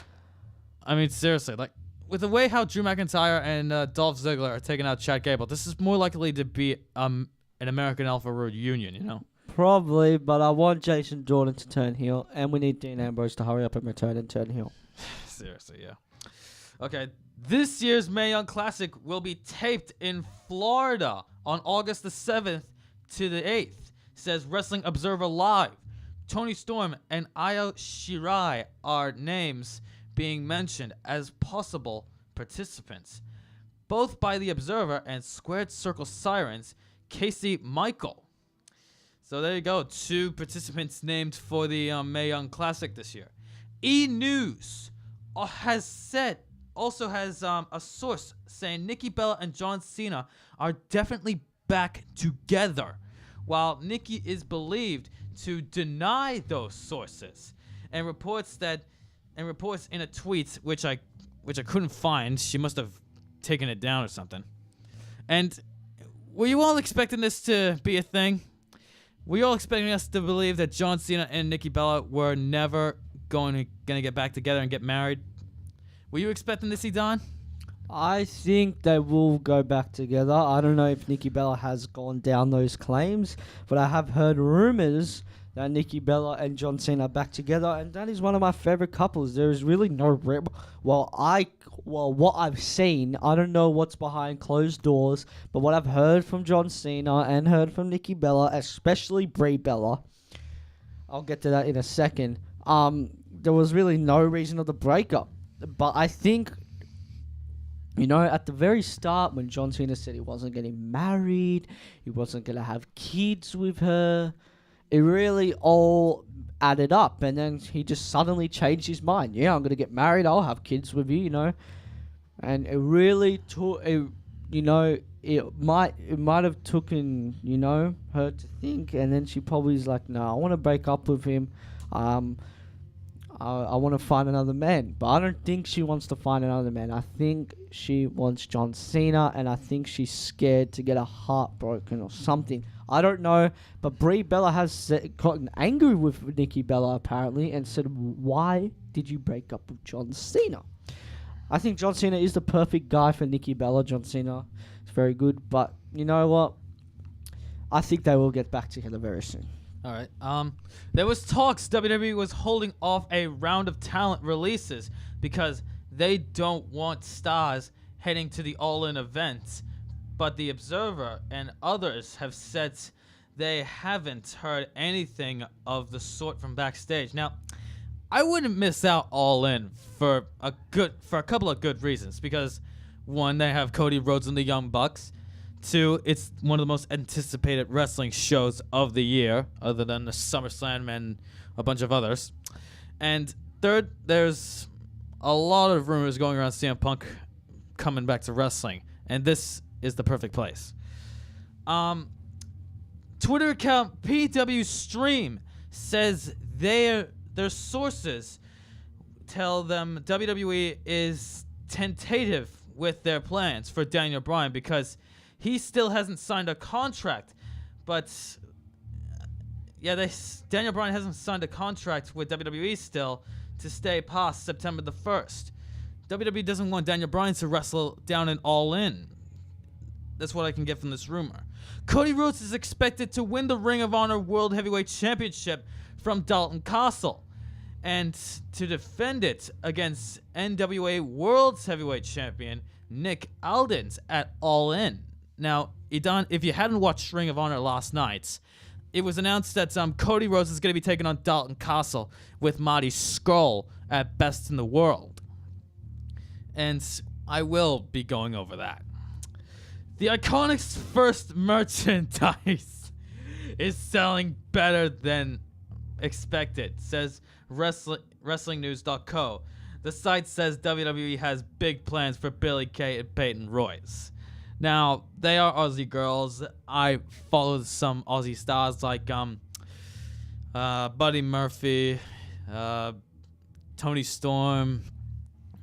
I mean, seriously, like with the way how Drew McIntyre and Dolph Ziggler are taking out Chad Gable, this is more likely to be an American Alpha reunion, you know? Probably, but I want Jason Jordan to turn heel, and we need Dean Ambrose to hurry up and return and turn heel. Seriously, yeah. Okay, this year's Mae Young Classic will be taped in Florida on August the 7th to the 8th, says Wrestling Observer Live. Tony Storm and Io Shirai are names being mentioned as possible participants, both by the Observer and Squared Circle Sirens, Casey Michael. So there you go, 2 participants named for the Mae Young Classic this year. E-News also has a source saying Nikki Bella and John Cena are definitely back together, while Nikki is believed to deny those sources, and reports in a tweet which I couldn't find. She must have taken it down or something. And were you all expecting this to be a thing? Were you all expecting us to believe that John Cena and Nikki Bella were never going to get back together and get married? Were you expecting this, Edan? I think they will go back together. I don't know if Nikki Bella has gone down those claims, but I have heard rumors that Nikki Bella and John Cena are back together, and that is one of my favorite couples. There is really no what I've seen, I don't know what's behind closed doors, but what I've heard from John Cena and heard from Nikki Bella, especially Brie Bella, I'll get to that in a second. There was really no reason of the breakup, but I think, at the very start when John Cena said he wasn't getting married, he wasn't going to have kids with her, it really all added up. And then he just suddenly changed his mind. Yeah, I'm going to get married. I'll have kids with you, And it really took, it might have taken, her to think. And then she probably is like, no, I want to break up with him. I want to find another man. But I don't think she wants to find another man. I think she wants John Cena, and I think she's scared to get her heart broken or something. I don't know, but Brie Bella has gotten angry with Nikki Bella apparently and said, why did you break up with John Cena? I think John Cena is the perfect guy for Nikki Bella. John Cena is very good, but you know what? I think they will get back together very soon. All right. There was talks WWE was holding off a round of talent releases because they don't want stars heading to the All-In events. But the Observer and others have said they haven't heard anything of the sort from backstage. Now, I wouldn't miss out All In for a couple of good reasons. Because one, they have Cody Rhodes and the Young Bucks. Two, it's one of the most anticipated wrestling shows of the year, other than the SummerSlam and a bunch of others. And third, there's a lot of rumors going around CM Punk coming back to wrestling, and this is the perfect place. Twitter account PW Stream says their sources tell them WWE is tentative with their plans for Daniel Bryan because he still hasn't signed a contract. But Daniel Bryan hasn't signed a contract with WWE still to stay past September the 1st. WWE doesn't want Daniel Bryan to wrestle down in All In. That's what I can get from this rumor. Cody Rhodes is expected to win the Ring of Honor World Heavyweight Championship from Dalton Castle and to defend it against NWA World Heavyweight Champion Nick Aldis at All In. Now, Edan, if you hadn't watched Ring of Honor last night, it was announced that Cody Rhodes is going to be taking on Dalton Castle with Marty Scurll at Best in the World. And I will be going over that. The Iconics' first merchandise is selling better than expected, says WrestlingNews.co. The site says WWE has big plans for Billie Kay and Peyton Royce. Now, they are Aussie girls. I follow some Aussie stars like Buddy Murphy, Tony Storm,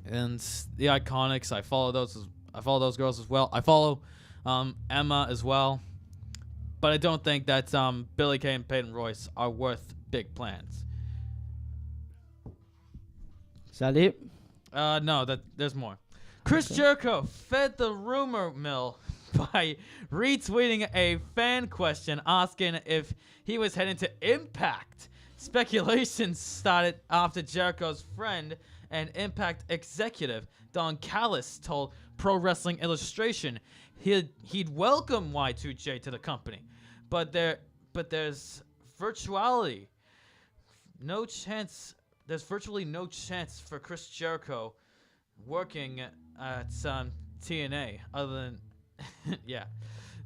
and the Iconics. I follow those girls as well. I follow Emma as well. But I don't think that Billie Kay and Peyton Royce are worth big plans. Is that it? No, there's more. Chris Jericho fed the rumor mill by retweeting a fan question asking if he was heading to Impact. Speculation started after Jericho's friend and Impact executive Don Callis told Pro Wrestling Illustration he'd welcome Y2J to the company, but there's virtually no chance for Chris Jericho working at TNA other than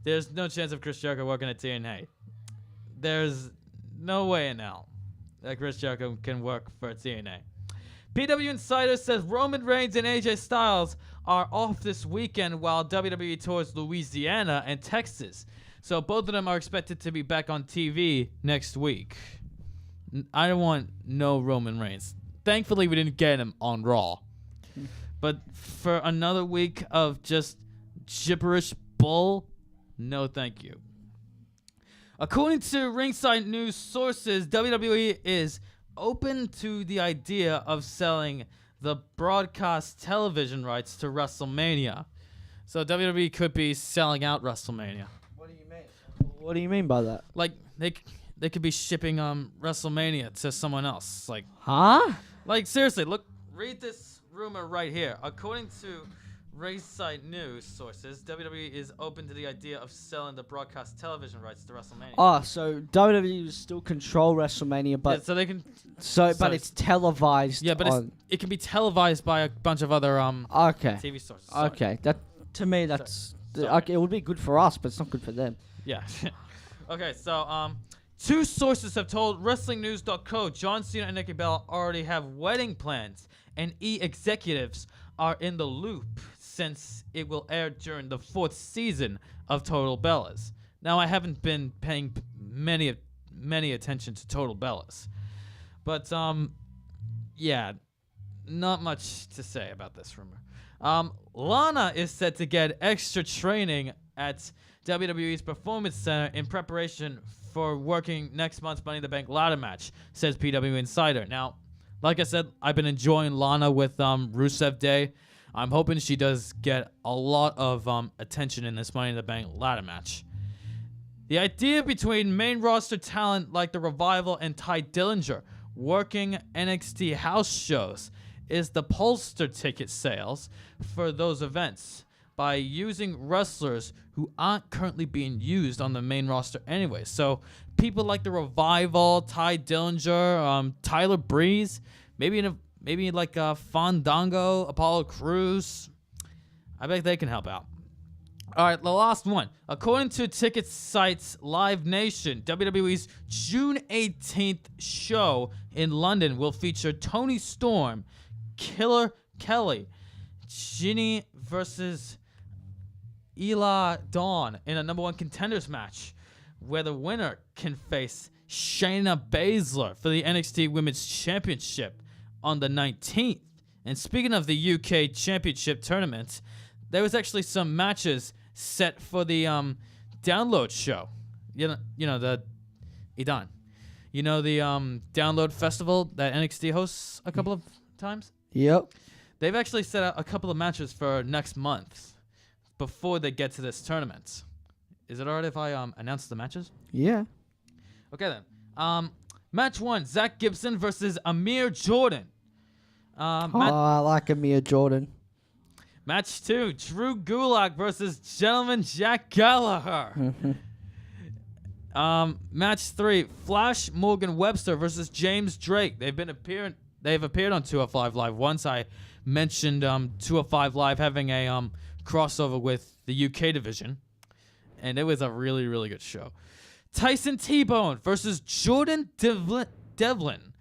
there's no chance of Chris Jericho working at TNA. There's no way in hell that Chris Jericho can work for TNA. PW Insider says Roman Reigns and AJ Styles are off this weekend while WWE tours Louisiana and Texas. So both of them are expected to be back on TV next week. I don't want no Roman Reigns. Thankfully, we didn't get him on Raw. But for another week of just gibberish bull, no thank you. According to ringside news sources, WWE is open to the idea of selling the broadcast television rights to WrestleMania. So WWE could be selling out WrestleMania. What do you mean? What do you mean by that? Like they could be shipping WrestleMania to someone else. Like seriously, read this rumor right here. According to ringside news sources, WWE is open to the idea of selling the broadcast television rights to WrestleMania. Oh, so WWE still control WrestleMania, but yeah, so they can. but it's televised. Yeah, but it can be televised by a bunch of other okay TV sources. Sorry. Okay, that to me that's Sorry. okay, it would be good for us, but it's not good for them. Yeah. Okay, so two sources have told WrestlingNews.co John Cena and Nikki Bella already have wedding plans, and executives are in the loop since it will air during the 4th season of Total Bellas. Now, I haven't been paying many attention to Total Bellas, but yeah, not much to say about this rumor. Lana is set to get extra training at WWE's Performance Center in preparation for working next month's Money in the Bank ladder match, says PW Insider. Now, like I said, I've been enjoying Lana with Rusev Day. I'm hoping she does get a lot of attention in this Money in the Bank ladder match. The idea between main roster talent like The Revival and Ty Dillinger working NXT house shows is the pollster ticket sales for those events by using wrestlers who aren't currently being used on the main roster anyway. So people like The Revival, Ty Dillinger, Tyler Breeze, maybe like Fandango, Apollo Crews. I bet they can help out. All right, the last one. According to ticket sites Live Nation, WWE's June 18th show in London will feature Toni Storm, Killer Kelly, Ginny versus Ela Dawn in a number 1 contenders match, where the winner can face Shayna Baszler for the NXT Women's Championship on the 19th. And speaking of the UK Championship tournament, there was actually some matches set for the Download show. You know the Edan. You know the Download festival that NXT hosts a couple of times? Yep. They've actually set out a couple of matches for next month before they get to this tournament. Is it alright if I announce the matches? Yeah. Okay then. Match 1, Zach Gibson versus Amir Jordan. I like Amir Jordan. Match 2, Drew Gulak versus Gentleman Jack Gallagher. Match 3, Flash Morgan Webster versus James Drake. They've appeared on 205 Live once. I mentioned 205 Live having a crossover with the UK division, and it was a really, really good show. Tyson T-Bone versus Jordan Devlin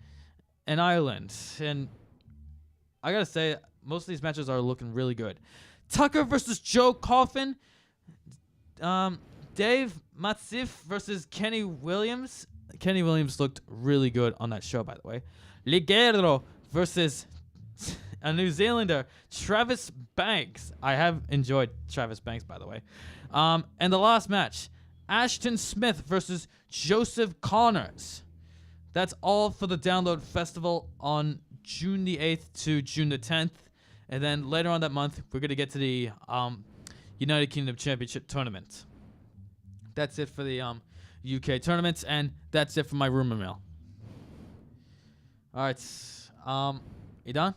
in Ireland. And I gotta say, most of these matches are looking really good. Tucker versus Joe Coffin. Dave Matsif versus Kenny Williams. Kenny Williams looked really good on that show, by the way. Ligero versus a New Zealander, Travis Banks. I have enjoyed Travis Banks, by the way. And the last match, Ashton Smith versus Joseph Connors. That's all for the Download Festival on June the 8th to June the 10th. And then later on that month, we're going to get to the United Kingdom Championship Tournament. That's it for the UK tournaments, and that's it for my rumor mill. All right. You done?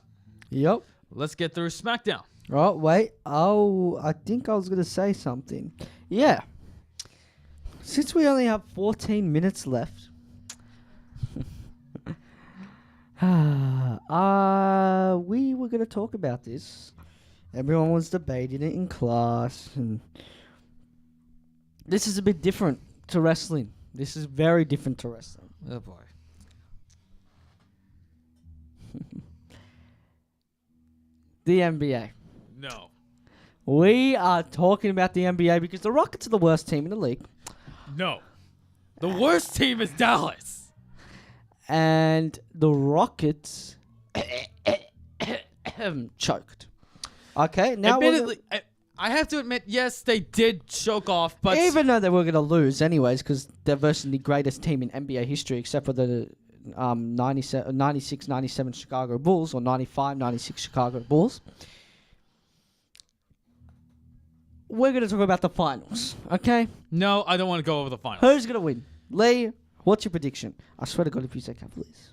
Yep. Let's get through SmackDown. Oh, wait. Oh, I think I was going to say something. Yeah. Since we only have 14 minutes left, we were going to talk about this. Everyone was debating it in class, and this is a bit different to wrestling. This is very different to wrestling. Oh, boy. The NBA. No. We are talking about the NBA because the Rockets are the worst team in the league. No. The worst team is Dallas. And the Rockets choked. Okay, now admittedly, I have to admit, yes, they did choke off, but even though they were going to lose anyways, because they're versus the greatest team in NBA history, except for the 96-97 Chicago Bulls, or 95-96 Chicago Bulls. We're going to talk about the finals, okay? no, I don't want to go over the finals. Who's going to win? Leigh, what's your prediction? I swear to God, if you say Cavaliers.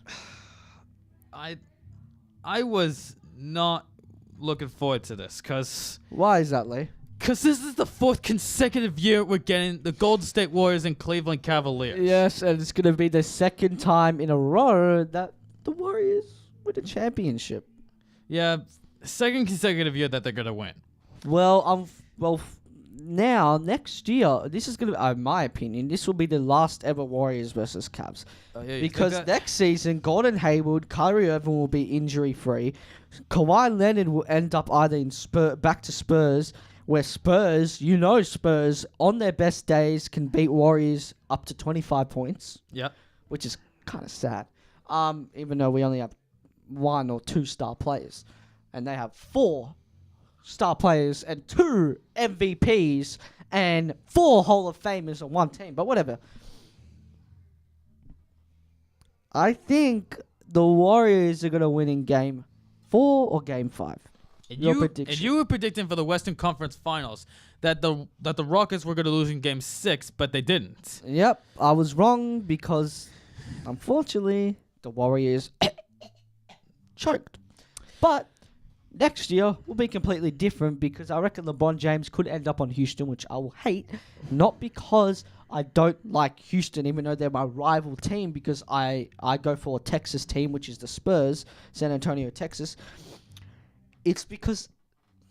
I was not looking forward to this because Why is that, Leigh? this is the 4th consecutive year we're getting the Golden State Warriors and Cleveland Cavaliers. Yes, and it's going to be the second time in a row that the Warriors win a championship. Yeah, second consecutive year that they're going to win. Well, now, next year, this is going to be, in my opinion, this will be the last ever Warriors versus Cavs. Yeah, you Because think that? next season, Gordon Hayward, Kyrie Irving will be injury-free. Kawhi Leonard will end up either in back to Spurs, where Spurs, Spurs, on their best days, can beat Warriors up to 25 points, Yep. which is kind of sad. Even though we only have 1 or 2 star players. And they have 4 star players and 2 MVPs and 4 Hall of Famers on one team, but whatever. I think the Warriors are going to win in game 4 or game 5. Your prediction. And you were predicting for the Western Conference Finals that the Rockets were going to lose in game 6, but they didn't. Yep, I was wrong because, unfortunately, the Warriors choked. But next year will be completely different because I reckon LeBron James could end up on Houston, which I will hate. Not because I don't like Houston, even though they're my rival team, because I go for a Texas team, which is the Spurs, San Antonio, Texas. It's because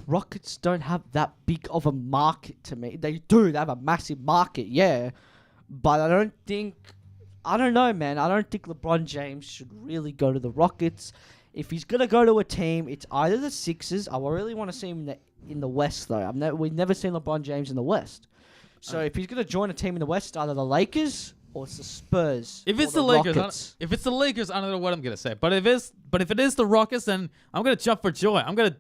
Rockets don't have that big of a market to me. They do. They have a massive market, yeah. But I don't know, man. I don't think LeBron James should really go to the Rockets. If he's going to go to a team, it's either the Sixers. I really want to see him in the West, though. We've never seen LeBron James in the West. So if he's going to join a team in the West, either the Lakers or it's the Spurs. If it's or the Lakers, Rockets. if it's the Lakers, I don't know what I'm gonna say. But if it is the Rockets, then I'm gonna jump for joy. I'm gonna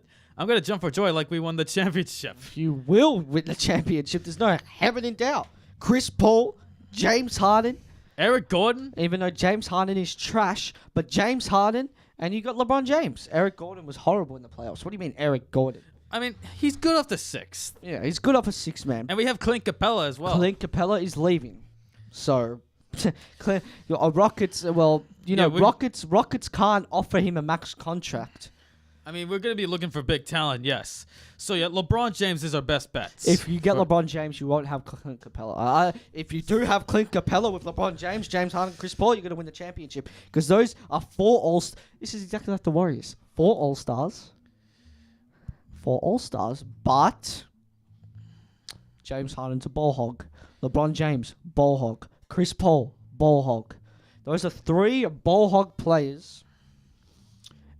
jump for joy like we won the championship. You will win the championship. There's no heaven in doubt. Chris Paul, James Harden. Eric Gordon. Even though James Harden is trash, but James Harden, and you got LeBron James. Eric Gordon was horrible in the playoffs. What do you mean, Eric Gordon? I mean, he's good off the 6th. Yeah, he's good off a 6-man. And we have Clint Capella as well. Clint Capella is leaving. So, Rockets, Rockets can't offer him a max contract. I mean, we're going to be looking for big talent, yes. So, yeah, LeBron James is our best bet. If you get LeBron James, you won't have Clint Capella. If you do have Clint Capella with LeBron James, James Harden, Chris Paul, you're going to win the championship. Because those are 4 All-Stars. This is exactly like the Warriors. 4 All-Stars. 4 All-Stars, but James Harden's a ball hog. LeBron James, ball hog. Chris Paul, ball hog. Those are 3 ball hog players.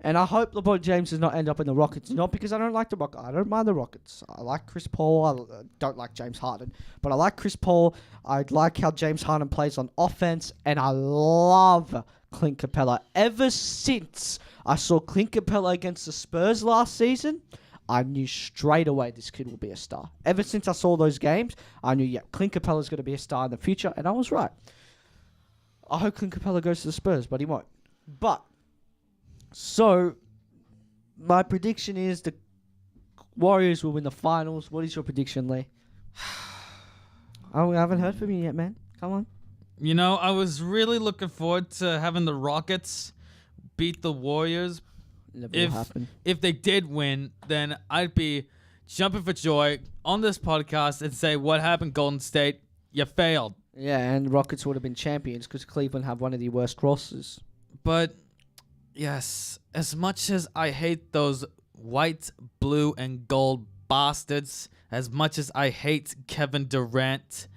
And I hope LeBron James does not end up in the Rockets. Not because I don't like the Rockets. I don't mind the Rockets. I like Chris Paul. I don't like James Harden. But I like Chris Paul. I like how James Harden plays on offense. And I love Clint Capella. Ever since I saw Clint Capella against the Spurs last season, I knew straight away this kid will be a star. Ever since I saw those games, I knew, Clint Capella's going to be a star in the future. And I was right. I hope Clint Capella goes to the Spurs, but he won't. So, my prediction is the Warriors will win the finals. What is your prediction, Leigh? I haven't heard from you yet, man. Come on. You know, I was really looking forward to having the Rockets beat the Warriors. Never will happen. If they did win, then I'd be jumping for joy on this podcast and say, what happened, Golden State? You failed. Yeah, and Rockets would have been champions because Cleveland have one of the worst rosters. But, yes, as much as I hate those white, blue, and gold bastards, as much as I hate Kevin Durant,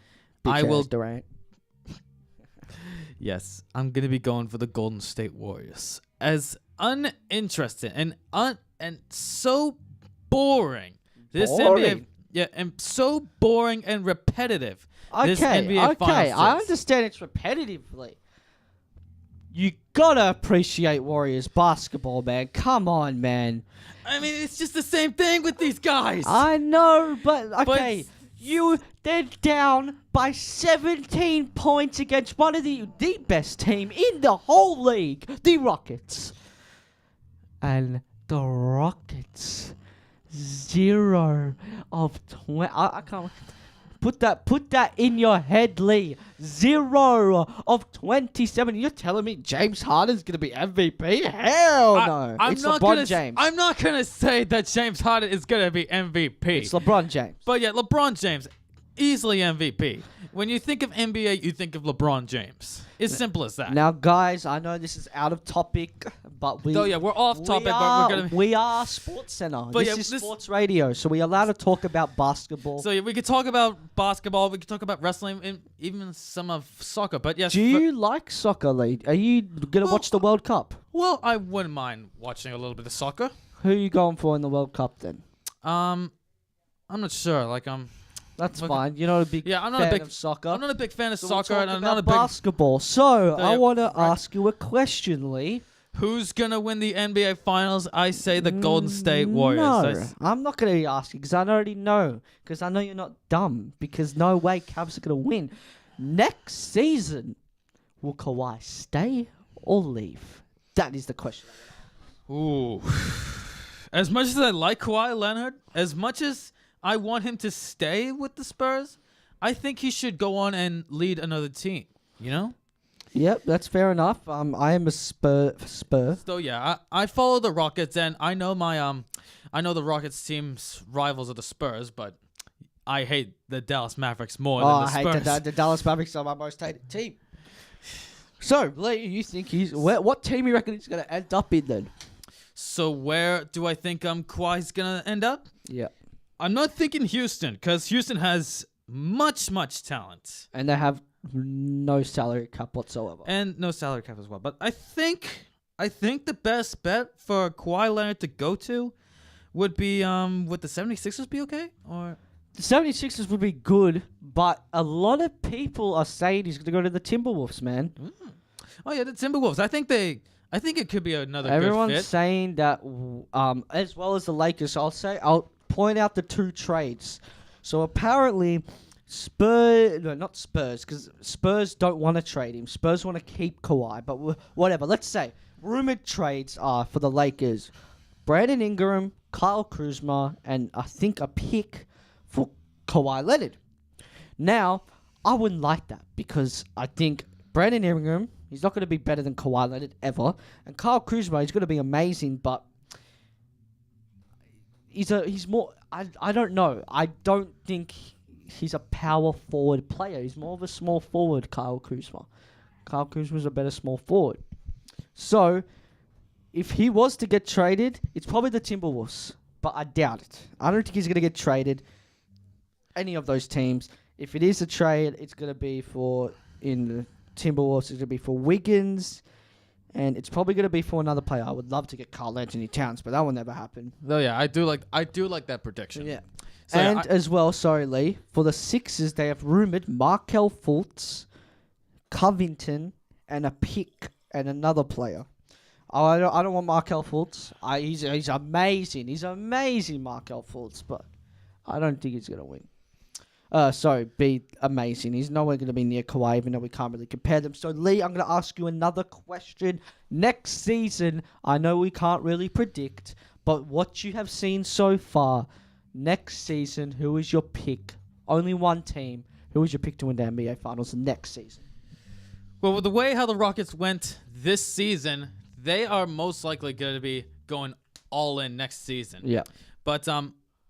I will... Durant. Yes, I'm going to be going for the Golden State Warriors. As uninteresting and and so boring. This Boring? NBA, yeah, and so boring and repetitive. This NBA Okay, Finals I is. understand it's repetitively. You gotta appreciate Warriors basketball, man. Come on, man. I mean, it's just the same thing with these guys. I know, but okay, But- they're down by 17 points against one of the best team in the whole league, the Rockets. And the Rockets, 0 of 20. I can't. Put that in your head, Leigh. 0 of 27. You're telling me James Harden's gonna be MVP? Hell no. It's LeBron James. I'm not gonna say that James Harden is gonna be MVP. It's LeBron James. But yeah, LeBron James, easily MVP. When you think of NBA, you think of LeBron James. It's simple as that. Now, guys, I know this is out of topic, but Oh yeah, we're off topic, but we're gonna. We are Sports Center. But This yeah, is this- sports radio, so we're allowed to talk about basketball. So yeah, we could talk about basketball. We could talk about wrestling, and even some of soccer. But yes, Do you like soccer, Leigh? Are you gonna watch the World Cup? well, I wouldn't mind watching a little bit of soccer. Who are you going for in the World Cup then? I'm not sure. Like That's Okay. fine. You're not a big Yeah, I'm not a fan big- of soccer. I'm not a big fan of So we'll soccer, talk and I'm about not a big. basketball. So I yeah, want to right. ask you a question, Leigh. Who's gonna win the NBA Finals? I say the Golden State Warriors. No, I- I'm not going to be asking because I already know. Because I know you're not dumb. Because no way Cavs are going to win. Next season, will Kawhi stay or leave? That is the question. Ooh. As much as I like Kawhi Leonard, as much as I want him to stay with the Spurs, I think he should go on and lead another team. You know? Yep, that's fair enough. I am a Spur. So yeah, I follow the Rockets, and I know I know the Rockets team's rivals are the Spurs, but I hate the Dallas Mavericks more Oh, than I the hate Spurs. the Dallas Mavericks are my most hated team. So, Leigh, you think what team you reckon he's going to end up in then? So where do I think Kawhi's gonna end up? Yeah. I'm not thinking Houston, because Houston has much talent And they have no salary cap whatsoever. and no salary cap as well. But I think the best bet for Kawhi Leonard to go to would be would the 76ers be okay? Or The 76ers would be good, but a lot of people are saying he's going to go to the Timberwolves, man. oh yeah, the Timberwolves. I think it could be another Everyone's good fit. saying that, as well as the Lakers. I'll point out the two trades. So apparently, not Spurs, because Spurs don't want to trade him. Spurs want to keep Kawhi, but whatever. Let's say rumored trades are for the Lakers: Brandon Ingram, Kyle Kuzma, and I think a pick for Kawhi Leonard. Now, I wouldn't like that because I think Brandon Ingram, he's not going to be better than Kawhi Leonard ever. And Kyle Kuzma, he's going to be amazing, but he's more... I don't know. I don't think he's a power forward player. He's more of a small forward, Kyle Kuzma. Kyle Kuzma's a better small forward. So, if he was to get traded, it's probably the Timberwolves. But I doubt it. I don't think he's going to get traded. Any of those teams. If it is a trade, it's going to be in the Timberwolves, it's going to be for Wiggins, and it's probably going to be for another player. I would love to get Karl Anthony Towns, but that will never happen. Oh yeah, I do like that prediction. Yeah. So, And as well, sorry, Leigh, for the Sixers, they have rumored Markelle Fultz, Covington, and a pick and another player. I don't want Markelle Fultz. He's amazing. He's amazing, Markelle Fultz, but I don't think he's going to win. Be amazing. He's nowhere going to be near Kawhi, even though we can't really compare them. So, Leigh, I'm going to ask you another question. Next season, I know we can't really predict, but what you have seen so far, next season, who is your pick? Only one team. Who is your pick to win the NBA Finals next season? well, with the way how the Rockets went this season, they are most likely going to be going all in next season. Yeah. But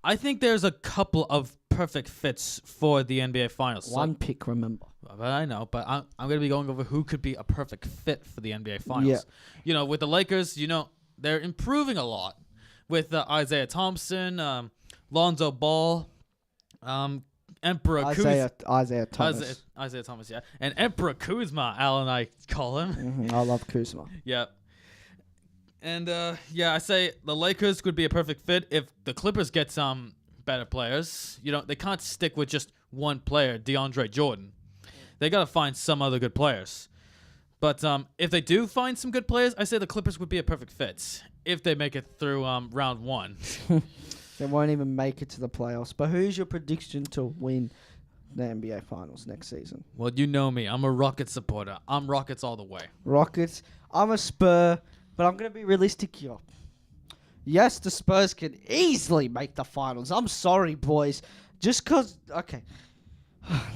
I think there's a couple of perfect fits for the NBA Finals. One pick, remember. But I know, but I'm going to be going over who could be a perfect fit for the NBA Finals. Yeah. You know, with the Lakers, they're improving a lot with Isaiah Thompson, Lonzo Ball, Emperor Kuzma. Isaiah Thomas. Isaiah Thomas, yeah. And Emperor Kuzma, Al and I call him. I love Kuzma. Yeah. And yeah, I say the Lakers would be a perfect fit if the Clippers get some better players. You know, they can't stick with just one player, DeAndre Jordan. They got to find some other good players. But if they do find some good players, I say the Clippers would be a perfect fit if they make it through round one. They won't even make it to the playoffs. But who's your prediction to win the NBA Finals next season? Well, you know me. I'm a Rockets supporter. I'm Rockets all the way. Rockets. I'm a Spur, but I'm going to be realistic here. Yes, the Spurs can easily make the finals. I'm sorry, boys. Just because... Okay.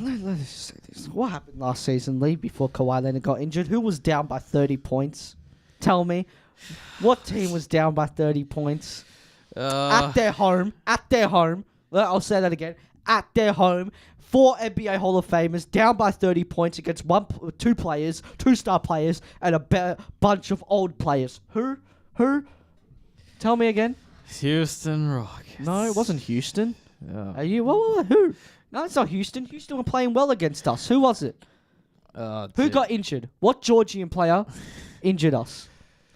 Let's just say this. What happened last season, Leigh, before Kawhi Leonard got injured? Who was down by 30 points? Tell me. What team was down by 30 points? At their home. At their home. I'll say that again. At their home. 4 NBA Hall of Famers down by 30 points against 2 players, 2 star players, and a bunch of old players. Who? Tell me again. Houston Rockets. No, it wasn't Houston. Yeah. Are you? Who? No, it's not Houston. Houston were playing well against us. Who was it? Who got injured? What Georgian player injured us?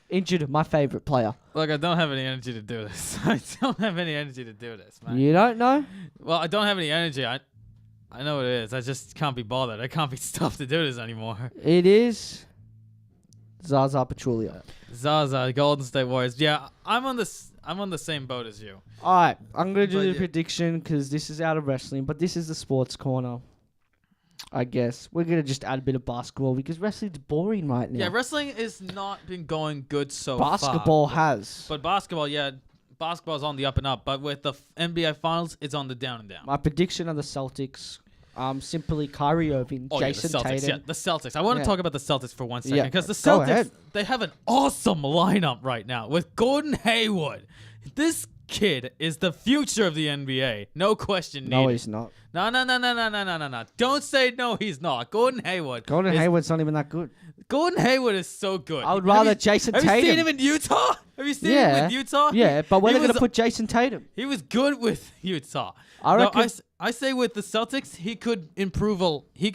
Injured my favorite player. Look, I don't have any energy to do this. I don't have any energy to do this, man. You don't know? Well, I don't have any energy. I know what it is. I just can't be bothered. I can't be stopped to do this anymore. It is Zaza Pachulia. Zaza, Golden State Warriors. Yeah, I'm on the same boat as you. All right, I'm going to do the prediction because this is out of wrestling, but this is the sports corner. I guess we're going to just add a bit of basketball because wrestling's boring right now. Yeah, wrestling has not been going good so far. Basketball has. But basketball's on the up and up. But with the NBA Finals, it's on the down and down. My prediction of the Celtics, simply Kyrie Irving, Jason the Celtics. Tatum. Yeah, the Celtics. I want to talk about the Celtics for 1 second Yeah, because the go Celtics, ahead. they have an awesome lineup right now with Gordon Hayward. This kid is the future of the NBA. No question needed. No, he's not. No. Don't say no, he's not. Gordon Hayward. Hayward's not even that good. Gordon Hayward is so good. I would rather Jason Tatum. Have you seen him in Utah? Have you seen him with Utah? Yeah, but where He are they going to was- put Jason Tatum? He was good with Utah. I No, reckon. I say with the Celtics, he could improve he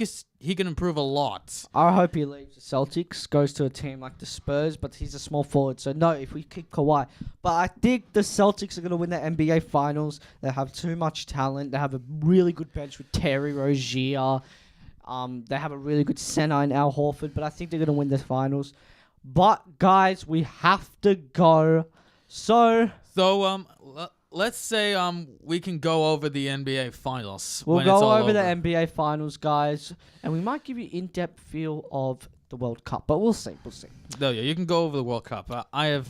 can improve a lot. I hope he leaves the Celtics, goes to a team like the Spurs, but he's a small forward. So, no, if we keep Kawhi. But I think the Celtics are going to win the NBA Finals. They have too much talent. They have a really good bench with Terry Rozier. They have a really good center in Al Horford, but I think they're going to win the Finals. But, guys, we have to go. So let's say we can go over the NBA Finals. we'll when it's all go over the over. NBA Finals, guys, and we might give you in-depth feel of the World Cup, but we'll see. No, yeah, you can go over the World Cup. I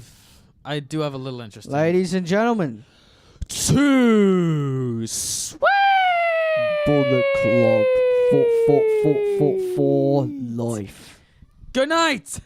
do have a little interest. Ladies and gentlemen, 2Sweet. Bullet Club for life. Good night.